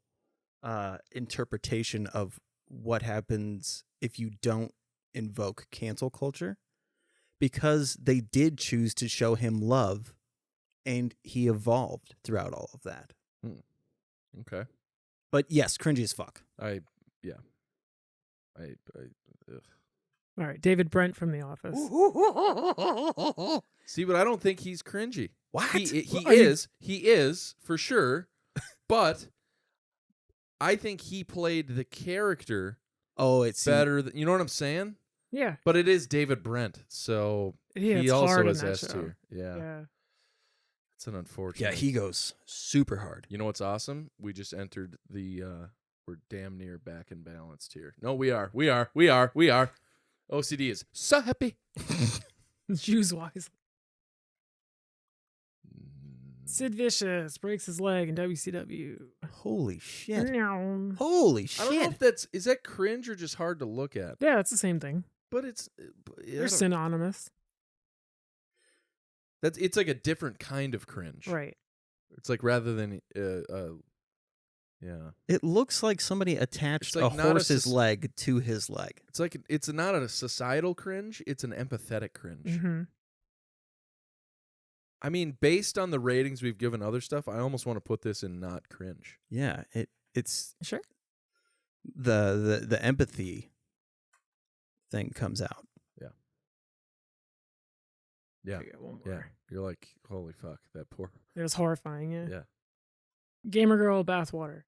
interpretation of what happens if you don't invoke cancel culture, because they did choose to show him love and he evolved throughout all of that. Okay. But yes, cringy as fuck. Ugh. All right, David Brent from The Office. See, but I don't think he's cringy. What? He Are you- is for sure, but I think he played the character it's better than, you know what I'm saying? Yeah, But it is David Brent, so yeah, he it's also hard in is that S show. tier. Yeah. Yeah. It's an unfortunate. Yeah, he goes super hard. You know what's awesome? We just entered the we're damn near back in balanced here. No, we are. OCD is so happy. Choose wisely. Sid Vicious breaks his leg in WCW. Holy shit. Yeah, Holy I don't know shit. if is that cringe or just hard to look at. it's the same thing. But it's They're synonymous. it's like a different kind of cringe. Right. It's like rather than yeah. It looks like somebody attached It's like a not a horse's sus- leg to his leg. It's like it's not a societal cringe, it's an empathetic cringe. Mm-hmm. I mean, based on the ratings we've given other stuff, I almost want to put this in not cringe. Yeah, it's Sure. the empathy thing comes out. Yeah. I got one Yeah. more. You're like, holy fuck, that poor. It was horrifying. Yeah. Yeah. Gamer girl bathwater.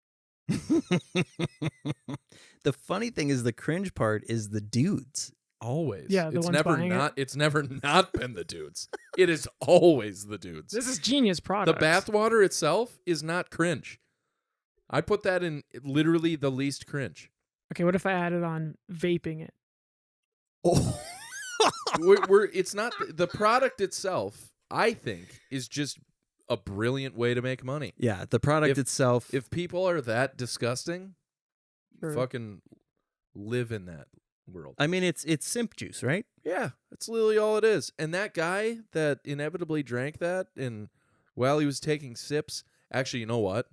The funny thing is the cringe part is the dudes. Always. Yeah, the it's ones never buying it. not it's never not been the dudes. It is always the dudes. This is genius The product. bathwater itself is not cringe. I put that in literally the least cringe. Okay, what if I added on vaping it? Oh. It's not the product itself, I think, is just a brilliant way to make money. Yeah, the product itself. If people are that disgusting, Sure. fucking live in that world. I mean, it's simp juice, right? Yeah, that's literally all it is. And that guy that inevitably drank that, and while he was taking sips, actually, you know what?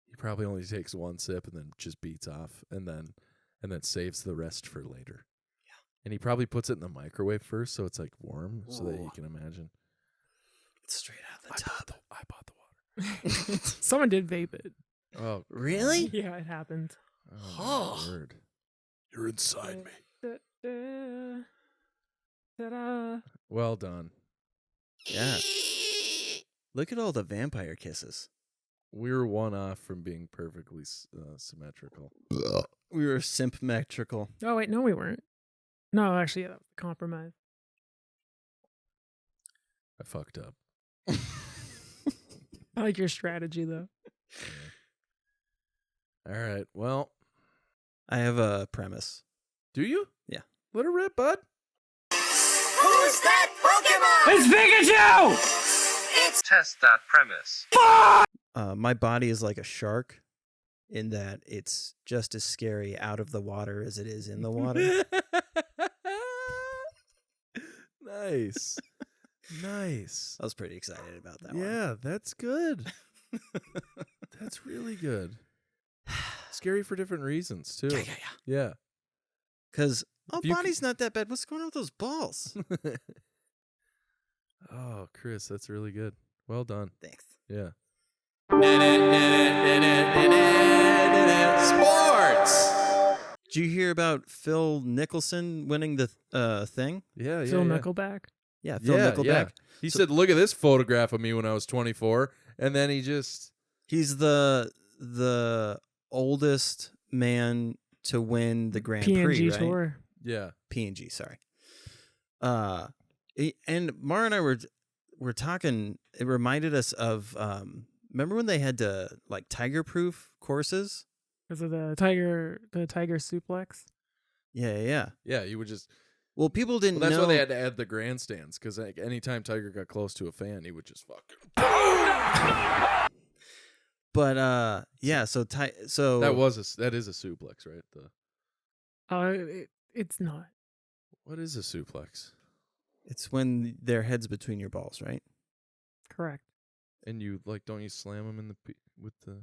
He probably only takes one sip and then just beats off, and then saves the rest for later. Yeah. And he probably puts it in the microwave first, so it's like warm, so that you can imagine. It's straight out the tub. I bought the water. Someone did vape it. Oh, Really? Yeah, it happened. oh my word! You're inside me. Ta-da. Well done. Yeah. Look at all the vampire kisses. We were one off from being perfectly symmetrical. We were simp-metrical. Oh wait, no, we weren't. No, actually, yeah, compromise. I fucked up. I like your strategy though. All right. Well, I have a premise. do you? Yeah. Let her rip, bud. Who's that Pokemon? It's Pikachu! Test that premise. My body is like a shark in that it's just as scary out of the water as it is in the water. Nice. Nice. I was pretty excited about that one. Yeah, that's good. That's really good. Scary for different reasons, too. Yeah. Yeah. Because If you body's not that bad. What's going on with those balls? Oh, Chris, that's really good. Well done. Thanks. Yeah. Sports. Did you hear about Phil Nicholson winning the thing? Yeah, Phil Nickelback. Yeah, Phil Yeah, Nickelback. yeah. He said, "Look at this photograph of me when I was 24," and then he just He's the oldest man to win the Grand PNG Prix, right? tour. yeah. PNG, sorry. And Mara and I were talking. It reminded us of remember when they had to like tiger-proof courses? Because of the tiger suplex. Yeah. Yeah, you would just. Well, people didn't Well, that's know. why they had to add the grandstands, because like, anytime Tiger got close to a fan, he would just fucking. But yeah, so That is a suplex, right? It's not. What is a suplex? it's when their heads between your balls, right? Correct. And you like, don't you slam them in with your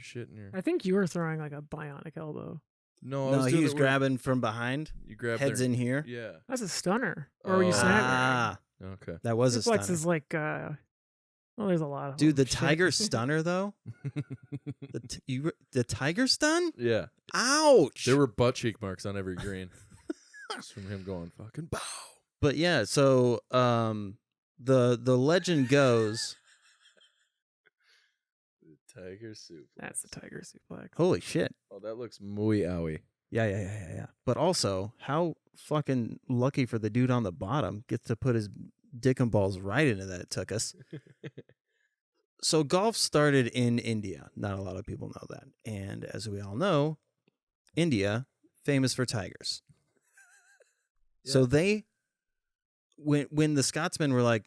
shit in your? I think you were throwing like a bionic elbow. No, I No, was he doing was it where grabbing from behind, You grab heads their, in here. Yeah. That's a stunner. Or were you Oh. snapping? Ah, Okay. that was a Suplex stunner. is like well, there's a lot of Dude, the them. Shit. tiger stunner though. The tiger stun? Yeah. Ouch. There were butt cheek marks on every green. Just from him going fucking bow. But yeah, so the legend goes. Tiger suplex. That's the tiger suplex. Holy shit. Oh, that looks muy owie. Yeah. But also, how fucking lucky for the dude on the bottom gets to put his dick and balls right into that tuchus. So golf started in India. Not a lot of people know that. And as we all know, India, famous for tigers. So they, when the Scotsmen were like,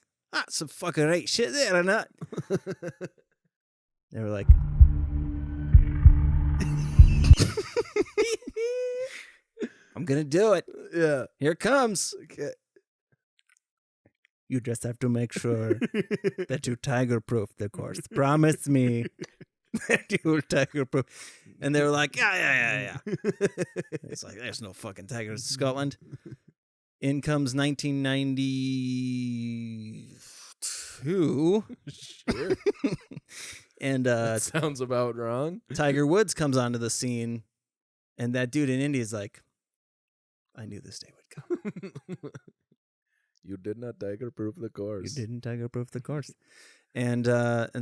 some fucking right shit there or not, they were like, I'm going to do it. Yeah. Here it comes. You just have to make sure that you tiger-proof the course. Promise me that you will tiger-proof. And they were like, yeah. It's like, there's no fucking tigers in Scotland. In comes 1992. Sure. And That sounds about wrong. Tiger Woods comes onto the scene. And that dude in India is like, I knew this day would come. You did not tiger proof the course. You didn't tiger-proof the course. And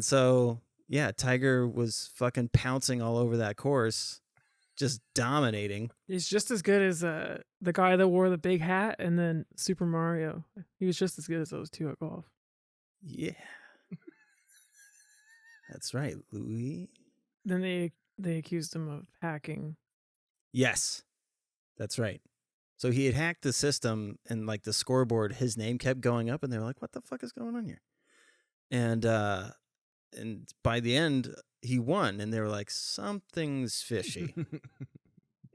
so, yeah, Tiger was fucking pouncing all over that course, just dominating. He's just as good as the guy that wore the big hat and then Super Mario. He was just as good as those two at golf. Yeah. That's right, Louis. Then they accused him of hacking. Yes, that's right. So he had hacked the system, and like the scoreboard, his name kept going up, and they were like, "What the fuck is going on here?" And by the end, he won, and they were like, "Something's fishy."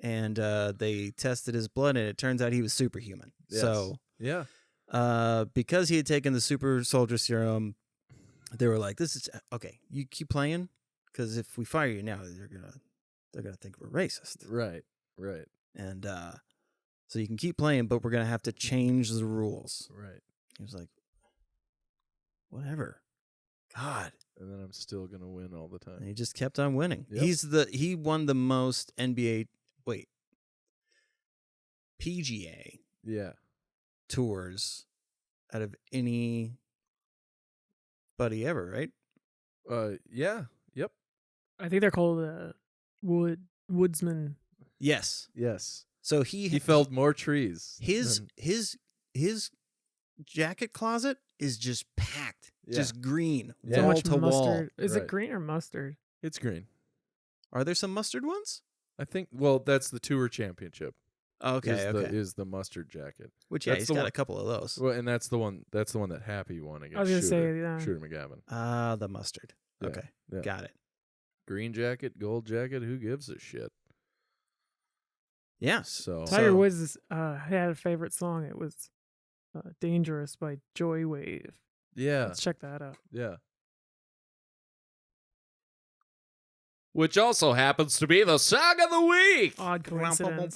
And they tested his blood, and it turns out he was superhuman. Yes. So, Yeah. because he had taken the super soldier serum, they were like, "This is okay. You keep playing, because if we fire you now, they're gonna think we're racist." Right. And so you can keep playing, but we're going to have to change the rules. Right. He was like, whatever. God. And then I'm still gonna win all the And time. he just kept on winning. Yep. He won the most PGA Yeah. tours out of anybody ever, right? Yeah. Yep. I think they're called woodsman. Yes. Yes. So He felled more trees. his than- his jacket closet is just packed, Yeah. just green, Yeah. So wall much to mustard. wall. Is Right. it green or mustard? It's green. Are there some mustard ones? I think. Well, that's the tour championship. Okay, is the mustard jacket. Which, yeah, that's he's the got one- a couple of those. Well, and that's the one that Happy won against I was gonna Shooter, say, yeah. Shooter McGavin. The mustard. Yeah, Okay, yeah. got it. Green jacket, gold jacket, who gives a shit? Yeah. So Tiger So- Woods had a favorite song. It was "Dangerous" by Joy Wave. yeah, Let's check that out. yeah. Which also happens to be the song of the week. Odd coincidence.